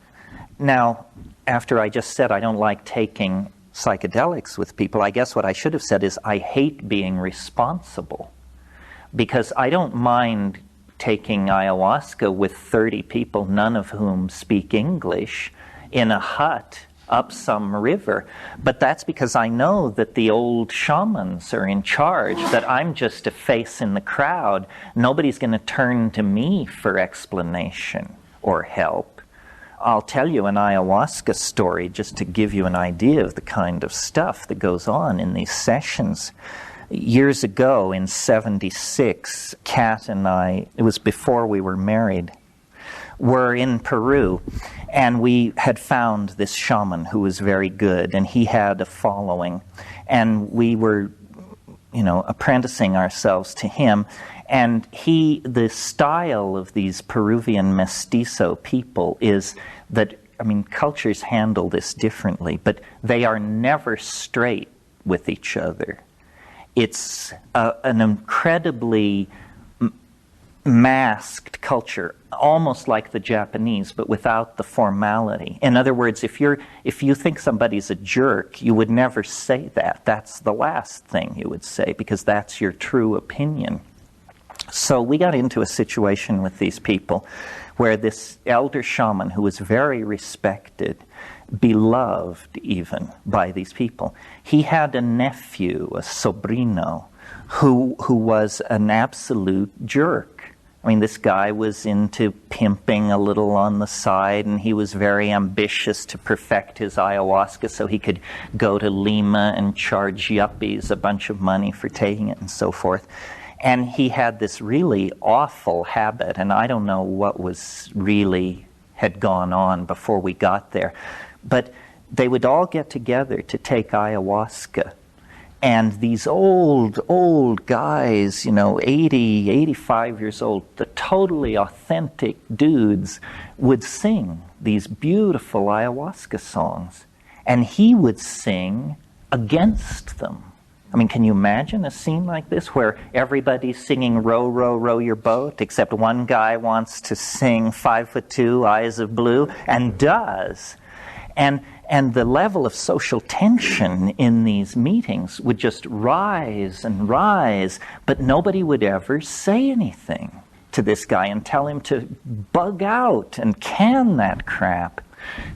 Now, after I just said I don't like taking psychedelics with people, I guess what I should have said is I hate being responsible. Because I don't mind taking ayahuasca with 30 people, none of whom speak English, in a hut up some river. But that's because I know that the old shamans are in charge, that I'm just a face in the crowd. Nobody's going to turn to me for explanation or help. I'll tell you an ayahuasca story just to give you an idea of the kind of stuff that goes on in these sessions. Years ago, in 1976, Kat and I, it was before we were married, were in Peru, and we had found this shaman who was very good, and he had a following, and we were, apprenticing ourselves to him, and the style of these Peruvian mestizo people is that, cultures handle this differently, but they are never straight with each other. It's an incredibly masked culture, almost like the Japanese, but without the formality. In other words, if you think somebody's a jerk, you would never say that. That's the last thing you would say, because that's your true opinion. So we got into a situation with these people where this elder shaman, who was very respected, beloved even by these people, he had a nephew, a sobrino, who was an absolute jerk. This guy was into pimping a little on the side, and he was very ambitious to perfect his ayahuasca so he could go to Lima and charge yuppies a bunch of money for taking it and so forth. And he had this really awful habit, and I don't know what had gone on before we got there, but they would all get together to take ayahuasca. And these old guys, 80, 85 years old, the totally authentic dudes, would sing these beautiful ayahuasca songs. And he would sing against them. Can you imagine a scene like this where everybody's singing "Row, row, row your boat," except one guy wants to sing 5'2", Eyes of Blue, and does. And the level of social tension in these meetings would just rise and rise, but nobody would ever say anything to this guy and tell him to bug out and can that crap.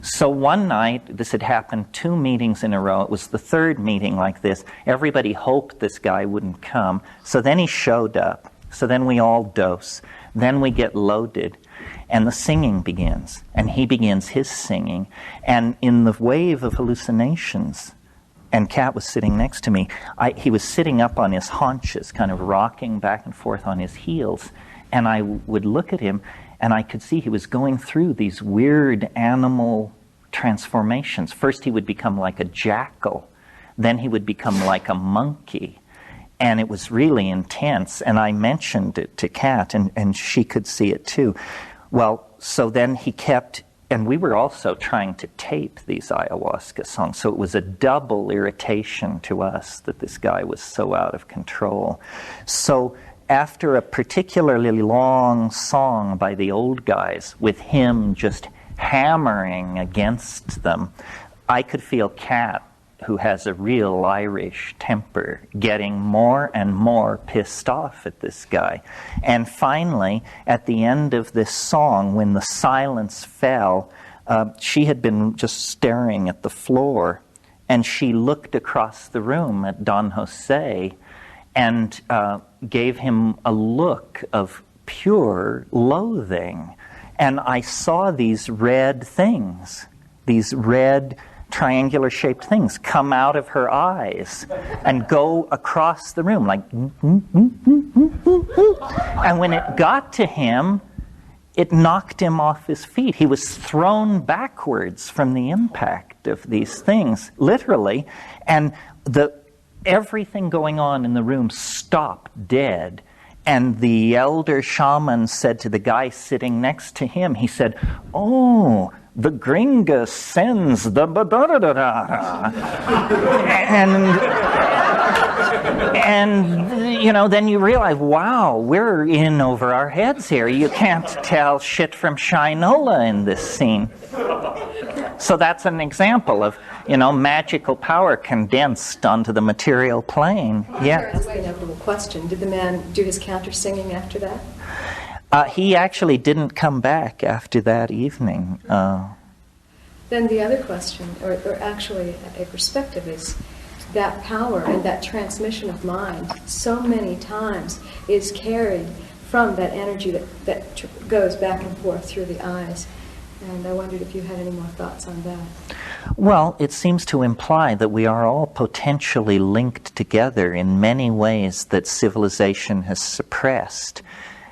So one night, this had happened 2 meetings in a row. It was the 3rd meeting like this. Everybody hoped this guy wouldn't come. So then he showed up. So then we all dose. Then we get loaded. And the singing begins, and he begins his singing. And in the wave of hallucinations, and Kat was sitting next to me, he was sitting up on his haunches, kind of rocking back and forth on his heels. And I would look at him, and I could see he was going through these weird animal transformations. First he would become like a jackal, then he would become like a monkey. And it was really intense, and I mentioned it to Kat, and she could see it too. Well, so then he kept and we were also trying to tape these ayahuasca songs, so it was a double irritation to us that this guy was so out of control. So after a particularly long song by the old guys, with him just hammering against them, I could feel Kat, who has a real Irish temper, getting more and more pissed off at this guy. And finally, at the end of this song, when the silence fell, she had been just staring at the floor, and she looked across the room at Don Jose and gave him a look of pure loathing. And I saw these red things, these red triangular-shaped things come out of her eyes and go across the room like... And when it got to him, it knocked him off his feet. He was thrown backwards from the impact of these things, literally. And everything going on in the room stopped dead. And the elder shaman said to the guy sitting next to him, he said, "Oh, the gringa sends the ba-da-da-da-da." And, you know, then you realize, wow, we're in over our heads here. You can't tell shit from shinola in this scene. So that's an example of, you know, magical power condensed onto the material plane. Yeah. That's the inevitable question. Did the man do his counter singing after that? He actually didn't come back after that evening. Then the other question, or actually a perspective, is that power and that transmission of mind so many times is carried from that energy that goes back and forth through the eyes. And I wondered if you had any more thoughts on that. Well, it seems to imply that we are all potentially linked together in many ways that civilization has suppressed.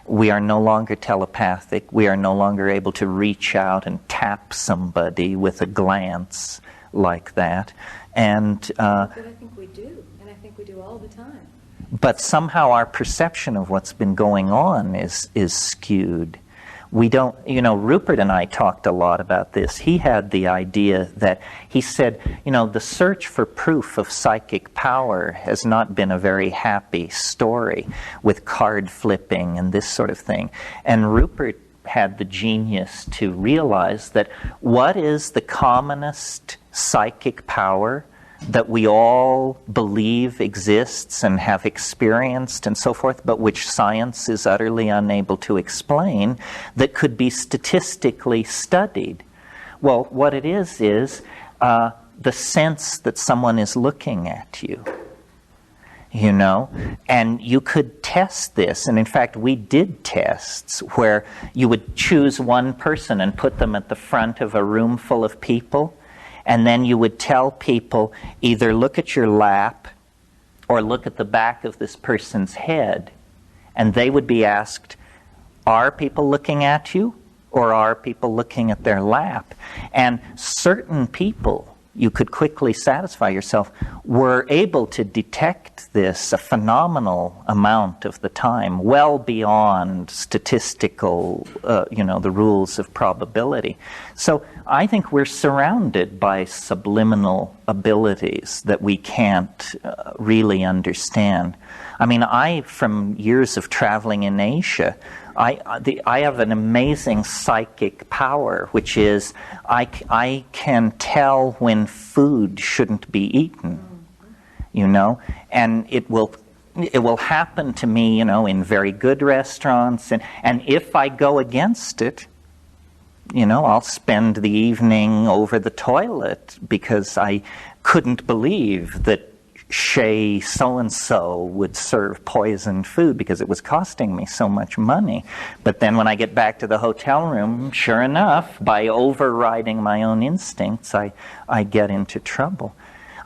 We are no longer telepathic. We are no longer able to reach out and tap somebody with a glance like that. And but I think we do, and I think we do all the time. But somehow our perception of what's been going on is skewed. We don't, you know, Rupert and I talked a lot about this. He had the idea that, he said, you know, the search for proof of psychic power has not been a very happy story with card flipping and this sort of thing. And Rupert had the genius to realize that what is the commonest psychic power that we all believe exists and have experienced and so forth, but which science is utterly unable to explain, that could be statistically studied? Well, what it is the sense that someone is looking at you. You know, and you could test this, and in fact we did tests where you would choose one person and put them at the front of a room full of people, and then you would tell people either look at your lap or look at the back of this person's head, and they would be asked, are people looking at you or are people looking at their lap? And certain people, you could quickly satisfy yourself, were able to detect this a phenomenal amount of the time, well beyond statistical, the rules of probability. So I think we're surrounded by subliminal abilities that we can't really understand. I mean, from years of traveling in Asia, I have an amazing psychic power, which is I can tell when food shouldn't be eaten, you know, and it will happen to me, you know, in very good restaurants, and if I go against it, you know, I'll spend the evening over the toilet because I couldn't believe that Chez so-and-so would serve poisoned food because it was costing me so much money. But then when I get back to the hotel room, sure enough, by overriding my own instincts, I get into trouble.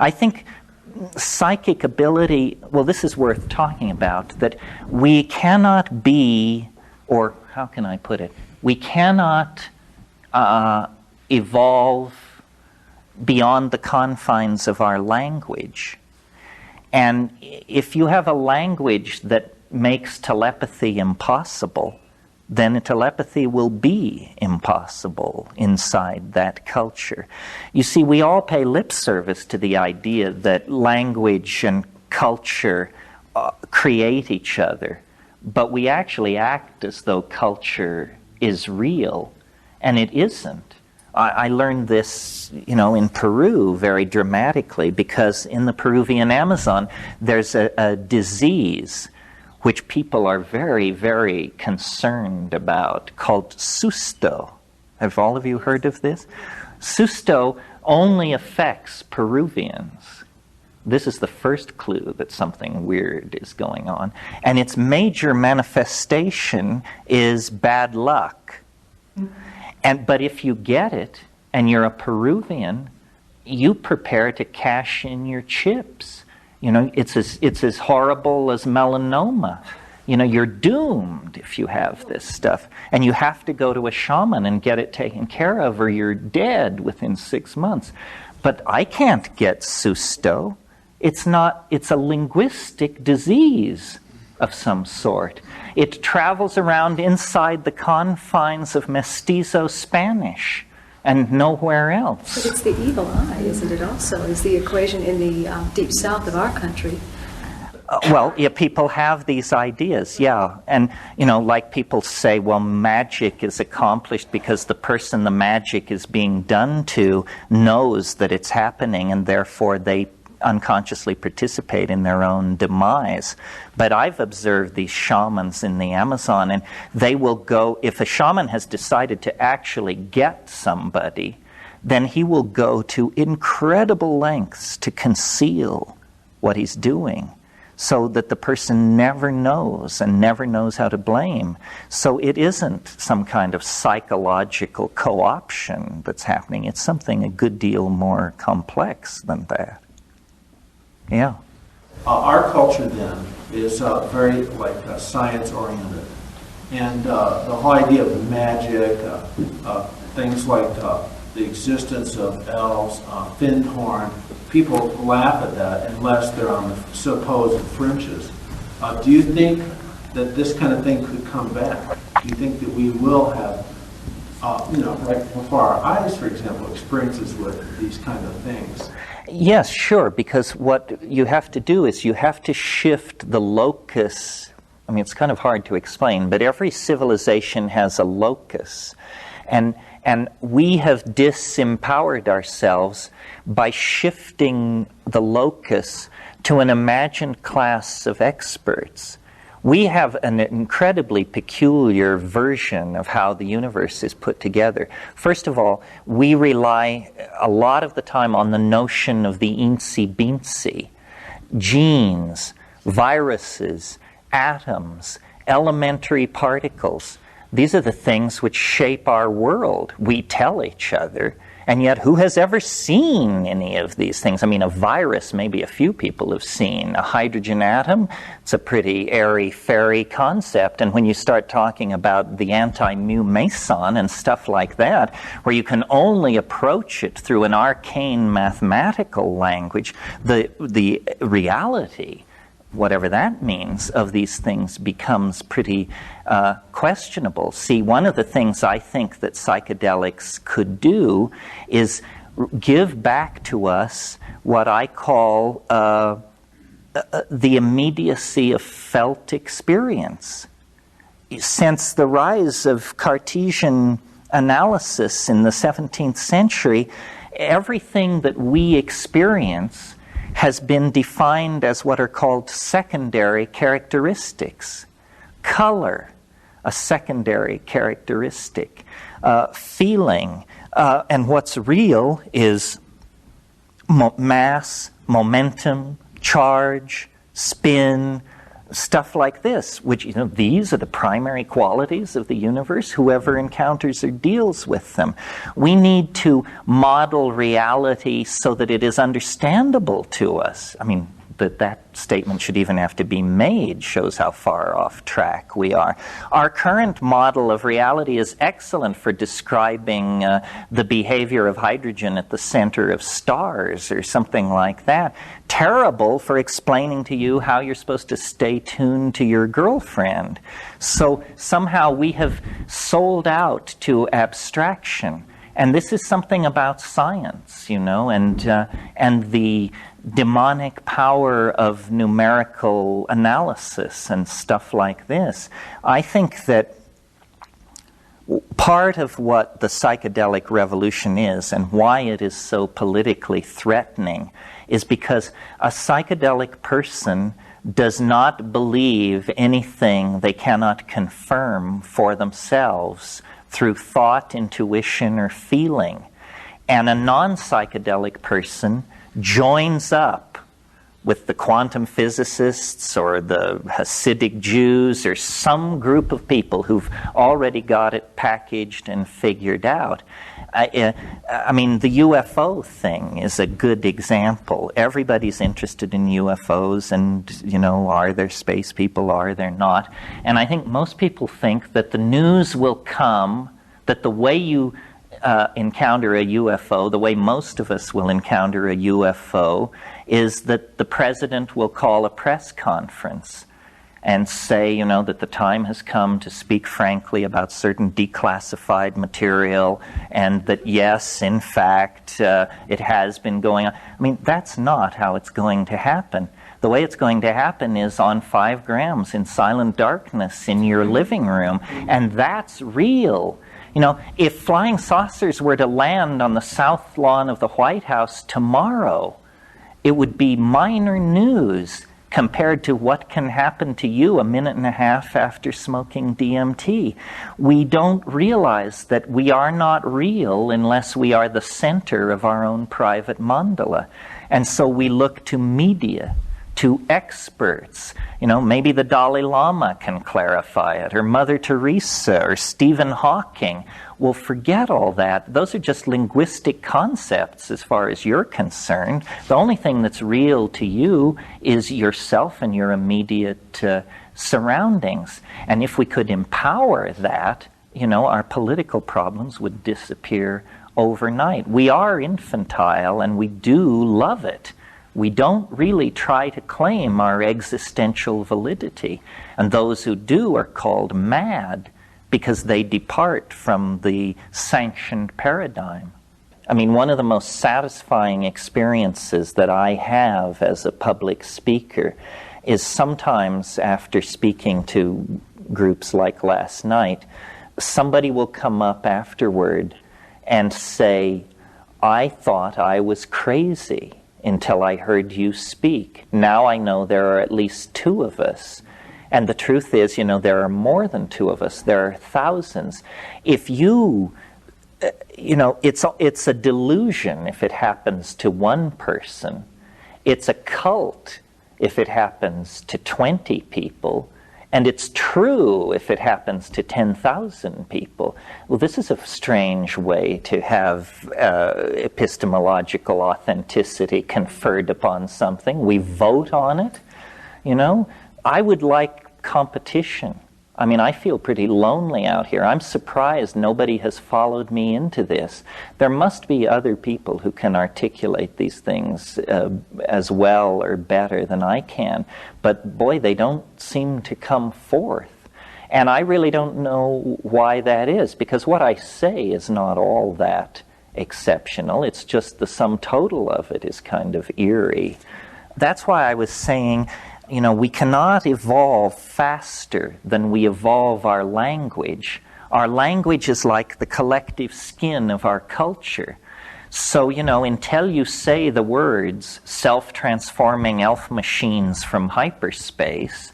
I think psychic ability, well, this is worth talking about, that we cannot be, or how can I put it, we cannot evolve beyond the confines of our language. And if you have a language that makes telepathy impossible, then telepathy will be impossible inside that culture. You see, we all pay lip service to the idea that language and culture create each other, but we actually act as though culture is real, and it isn't. I learned this, in Peru very dramatically, because in the Peruvian Amazon, there's a disease which people are very, very concerned about, called susto. Have all of you heard of this? Susto only affects Peruvians. This is the first clue that something weird is going on. And its major manifestation is bad luck. But if you get it, and you're a Peruvian, you prepare to cash in your chips. It's as horrible as melanoma. You're doomed if you have this stuff. And you have to go to a shaman and get it taken care of, or you're dead within 6 months. But I can't get susto. It's a linguistic disease of some sort. It travels around inside the confines of mestizo Spanish and nowhere else. But it's the evil eye, isn't it also? Is the equation in the deep south of our country. People have these ideas, yeah. And, like people say, well, magic is accomplished because the person the magic is being done to knows that it's happening, and therefore they unconsciously participate in their own demise. But I've observed these shamans in the Amazon, and they will go, if a shaman has decided to actually get somebody, then he will go to incredible lengths to conceal what he's doing, so that the person never knows and never knows how to blame. So it isn't some kind of psychological co-option that's happening. It's something a good deal more complex than that. Yeah. Our culture then is very science-oriented, and the whole idea of magic, things like the existence of elves, Findhorn, people laugh at that unless they're on the supposed fringes. Do you think that this kind of thing could come back? Do you think that we will have, right before our eyes, for example, experiences with these kind of things? Yes, sure, because what you have to do is you have to shift the locus. I mean, it's kind of hard to explain, but every civilization has a locus. And we have disempowered ourselves by shifting the locus to an imagined class of experts. We have an incredibly peculiar version of how the universe is put together. First of all, we rely a lot of the time on the notion of the itsy-bitsy. Genes, viruses, atoms, elementary particles. These are the things which shape our world. We tell each other. And yet, who has ever seen any of these things? I mean, a virus, maybe a few people have seen. A hydrogen atom, it's a pretty airy-fairy concept. And when you start talking about the anti-mu meson and stuff like that, where you can only approach it through an arcane mathematical language, the reality, whatever that means, of these things becomes pretty questionable. See, one of the things I think that psychedelics could do is give back to us what I call the immediacy of felt experience. Since the rise of Cartesian analysis in the 17th century, everything that we experience has been defined as what are called secondary characteristics. Color, a secondary characteristic. Feeling, and what's real is mass, momentum, charge, spin, stuff like this, which, these are the primary qualities of the universe. Whoever encounters or deals with them. We need to model reality so that it is understandable to us. I mean, that statement should even have to be made shows how far off track we are. Our current model of reality is excellent for describing the behavior of hydrogen at the center of stars or something like that. Terrible for explaining to you how you're supposed to stay tuned to your girlfriend. So somehow we have sold out to abstraction. And this is something about science, and the demonic power of numerical analysis and stuff like this. I think that part of what the psychedelic revolution is and why it is so politically threatening is because a psychedelic person does not believe anything they cannot confirm for themselves through thought, intuition, or feeling. And a non-psychedelic person joins up with the quantum physicists or the Hasidic Jews or some group of people who've already got it packaged and figured out. I mean, the UFO thing is a good example. Everybody's interested in UFOs and, are there space people, are there not? And I think most people think that the news will come, that the way you encounter a UFO, the way most of us will encounter a UFO, is that the president will call a press conference and say, that the time has come to speak frankly about certain declassified material and that, yes, in fact, it has been going on. I mean, that's not how it's going to happen. The way it's going to happen is on 5 grams in silent darkness in your living room, and that's real. If flying saucers were to land on the south lawn of the White House tomorrow, it would be minor news compared to what can happen to you a minute and a half after smoking DMT. We don't realize that we are not real unless we are the center of our own private mandala. And so we look to media, to experts. Maybe the Dalai Lama can clarify it, or Mother Teresa, or Stephen Hawking. Well, forget all that. Those are just linguistic concepts as far as you're concerned. The only thing that's real to you is yourself and your immediate surroundings. And if we could empower that, our political problems would disappear overnight. We are infantile and we do love it. We don't really try to claim our existential validity. And those who do are called mad because they depart from the sanctioned paradigm. I mean, one of the most satisfying experiences that I have as a public speaker is sometimes after speaking to groups like last night, somebody will come up afterward and say, I thought I was crazy until I heard you speak. Now I know there are at least 2 of us. And the truth is, there are more than 2 of us. There are thousands. If you, it's a delusion if it happens to 1 person. It's a cult if it happens to 20 people. And it's true if it happens to 10,000 people. Well, this is a strange way to have epistemological authenticity conferred upon something. We vote on it. I would like competition. I mean, I feel pretty lonely out here. I'm surprised nobody has followed me into this. There must be other people who can articulate these things as well or better than I can. But boy, they don't seem to come forth. And I really don't know why that is, because what I say is not all that exceptional. It's just the sum total of it is kind of eerie. That's why I was saying, we cannot evolve faster than we evolve our language. Our language is like the collective skin of our culture. So, until you say the words self-transforming elf machines from hyperspace,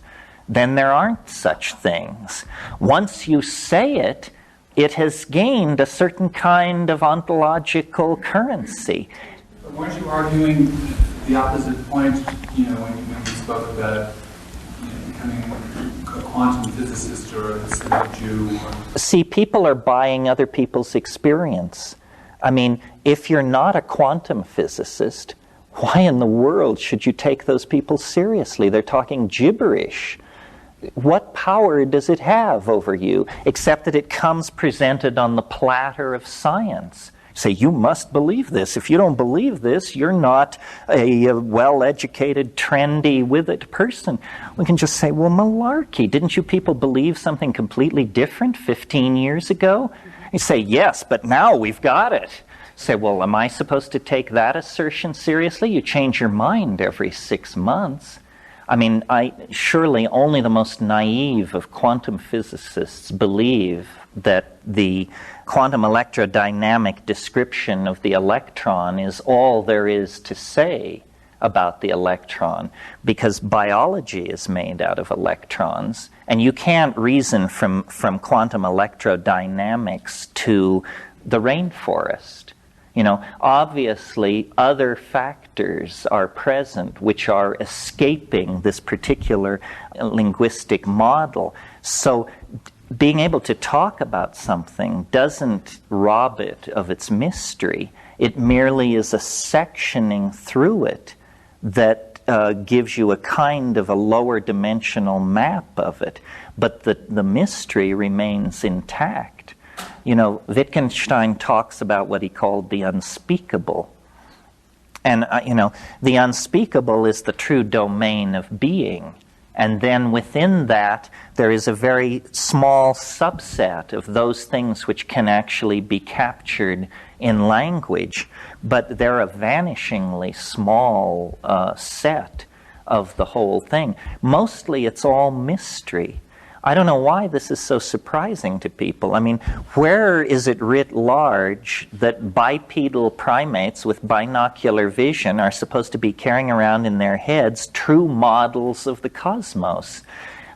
then there aren't such things. Once you say it, it has gained a certain kind of ontological currency. But weren't you arguing the opposite point, when we spoke about becoming a quantum physicist or a Hasidic Jew? See, people are buying other people's experience. I mean, if you're not a quantum physicist, Why in the world should you take those people seriously? They're talking gibberish. What power does it have over you, except that it comes presented on the platter of science? Say, you must believe this. If you don't believe this, you're not a well-educated, trendy, with-it person. We can just say, well, malarkey. Didn't you people believe something completely different 15 years ago? You say, yes, but now we've got it. Say, well, am I supposed to take that assertion seriously? You change your mind every 6 months. I mean, surely only the most naive of quantum physicists believe that the quantum electrodynamic description of the electron is all there is to say about the electron, because biology is made out of electrons, and you can't reason from quantum electrodynamics to the rainforest. You know, obviously other factors are present which are escaping this particular linguistic model. So being able to talk about something doesn't rob it of its mystery. It merely is a sectioning through it that gives you a kind of a lower dimensional map of it. But the mystery remains intact. You know, Wittgenstein talks about what he called the unspeakable. And, the unspeakable is the true domain of being. And then within that, there is a very small subset of those things which can actually be captured in language. But they're a vanishingly small set of the whole thing. Mostly it's all mystery. I don't know why this is so surprising to people. I mean, where is it writ large that bipedal primates with binocular vision are supposed to be carrying around in their heads true models of the cosmos?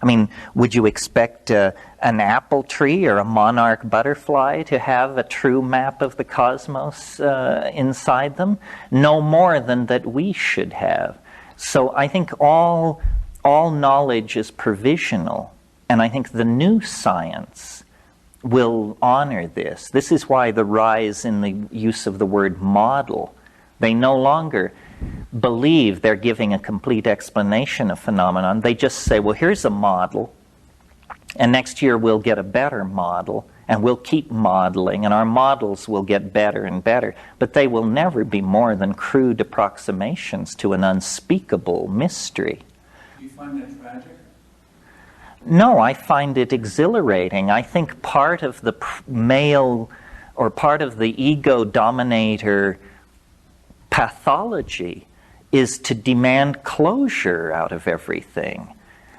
I mean, would you expect an apple tree or a monarch butterfly to have a true map of the cosmos inside them? No more than that we should have. So I think all knowledge is provisional. And I think the new science will honor this. This is why the rise in the use of the word model. They no longer believe they're giving a complete explanation of phenomenon. They just say, well, here's a model, and next year we'll get a better model, and we'll keep modeling, and our models will get better and better. But they will never be more than crude approximations to an unspeakable mystery. Do you find that tragic? No, I find it exhilarating. I think part of the male or part of the ego dominator pathology is to demand closure out of everything.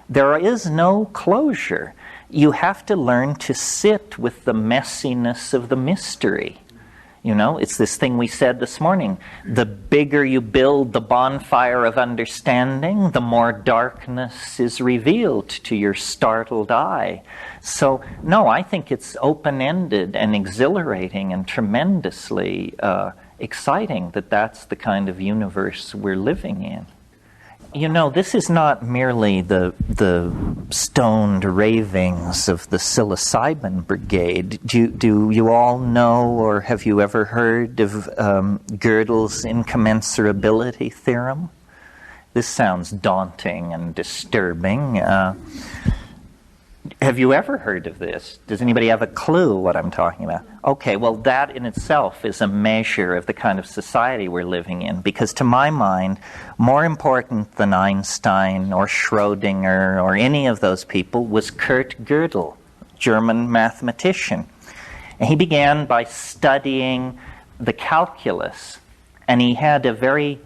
There is no closure. You have to learn to sit with the messiness of the mystery. You know, it's this thing we said this morning. The bigger you build the bonfire of understanding, the more darkness is revealed to your startled eye. So, no, I think it's open-ended and exhilarating and tremendously exciting that that's the kind of universe we're living in. You know, this is not merely the stoned ravings of the psilocybin brigade. Do you all know, or have you ever heard of Gödel's incommensurability theorem? This sounds daunting and disturbing. Have you ever heard of this? Does anybody have a clue what I'm talking about? Okay, well, that in itself is a measure of the kind of society we're living in, because to my mind, more important than Einstein or Schrödinger or any of those people was Kurt Gödel, German mathematician. And he began by studying the calculus, and he had a very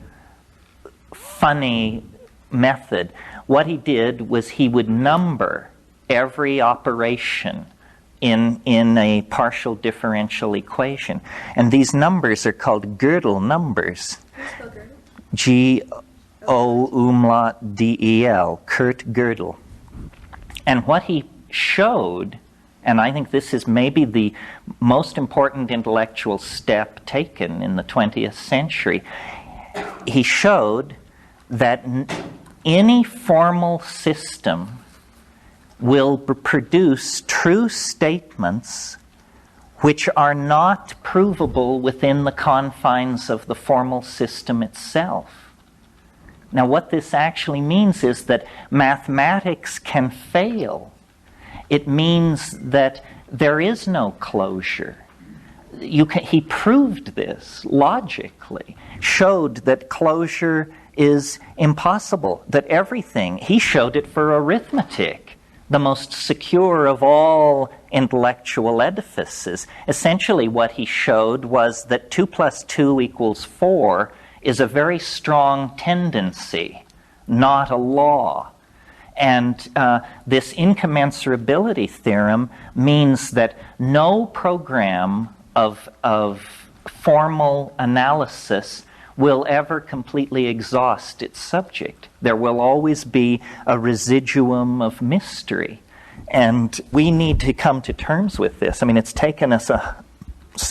funny method. What he did was he would number every operation in a partial differential equation. And these numbers are called Gödel numbers. G-O-umlaut-D-E-L, Kurt Gödel. And what he showed, and I think this is maybe the most important intellectual step taken in the 20th century, he showed that any formal system will produce true statements which are not provable within the confines of the formal system itself. Now, what this actually means is that mathematics can fail. It means that there is no closure. He proved this logically, showed that closure is impossible, that everything, he showed it for arithmetic, the most secure of all intellectual edifices. Essentially what he showed was that 2 plus 2 equals 4 is a very strong tendency, not a law. And this incommensurability theorem means that no program of formal analysis will ever completely exhaust its subject. There will always be a residuum of mystery. And we need to come to terms with this. I mean, it's taken us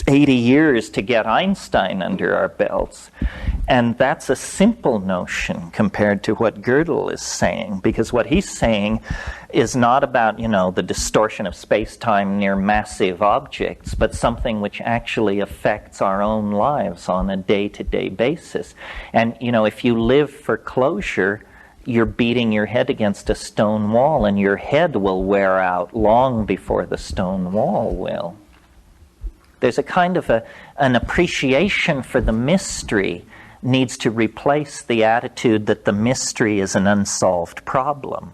80 years to get Einstein under our belts. And that's a simple notion compared to what Gödel is saying, because what he's saying is not about, the distortion of space-time near massive objects, but something which actually affects our own lives on a day-to-day basis. And, if you live for closure, you're beating your head against a stone wall, and your head will wear out long before the stone wall will. There's a kind of an appreciation for the mystery needs to replace the attitude that the mystery is an unsolved problem.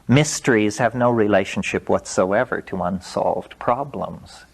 Mysteries have no relationship whatsoever to unsolved problems.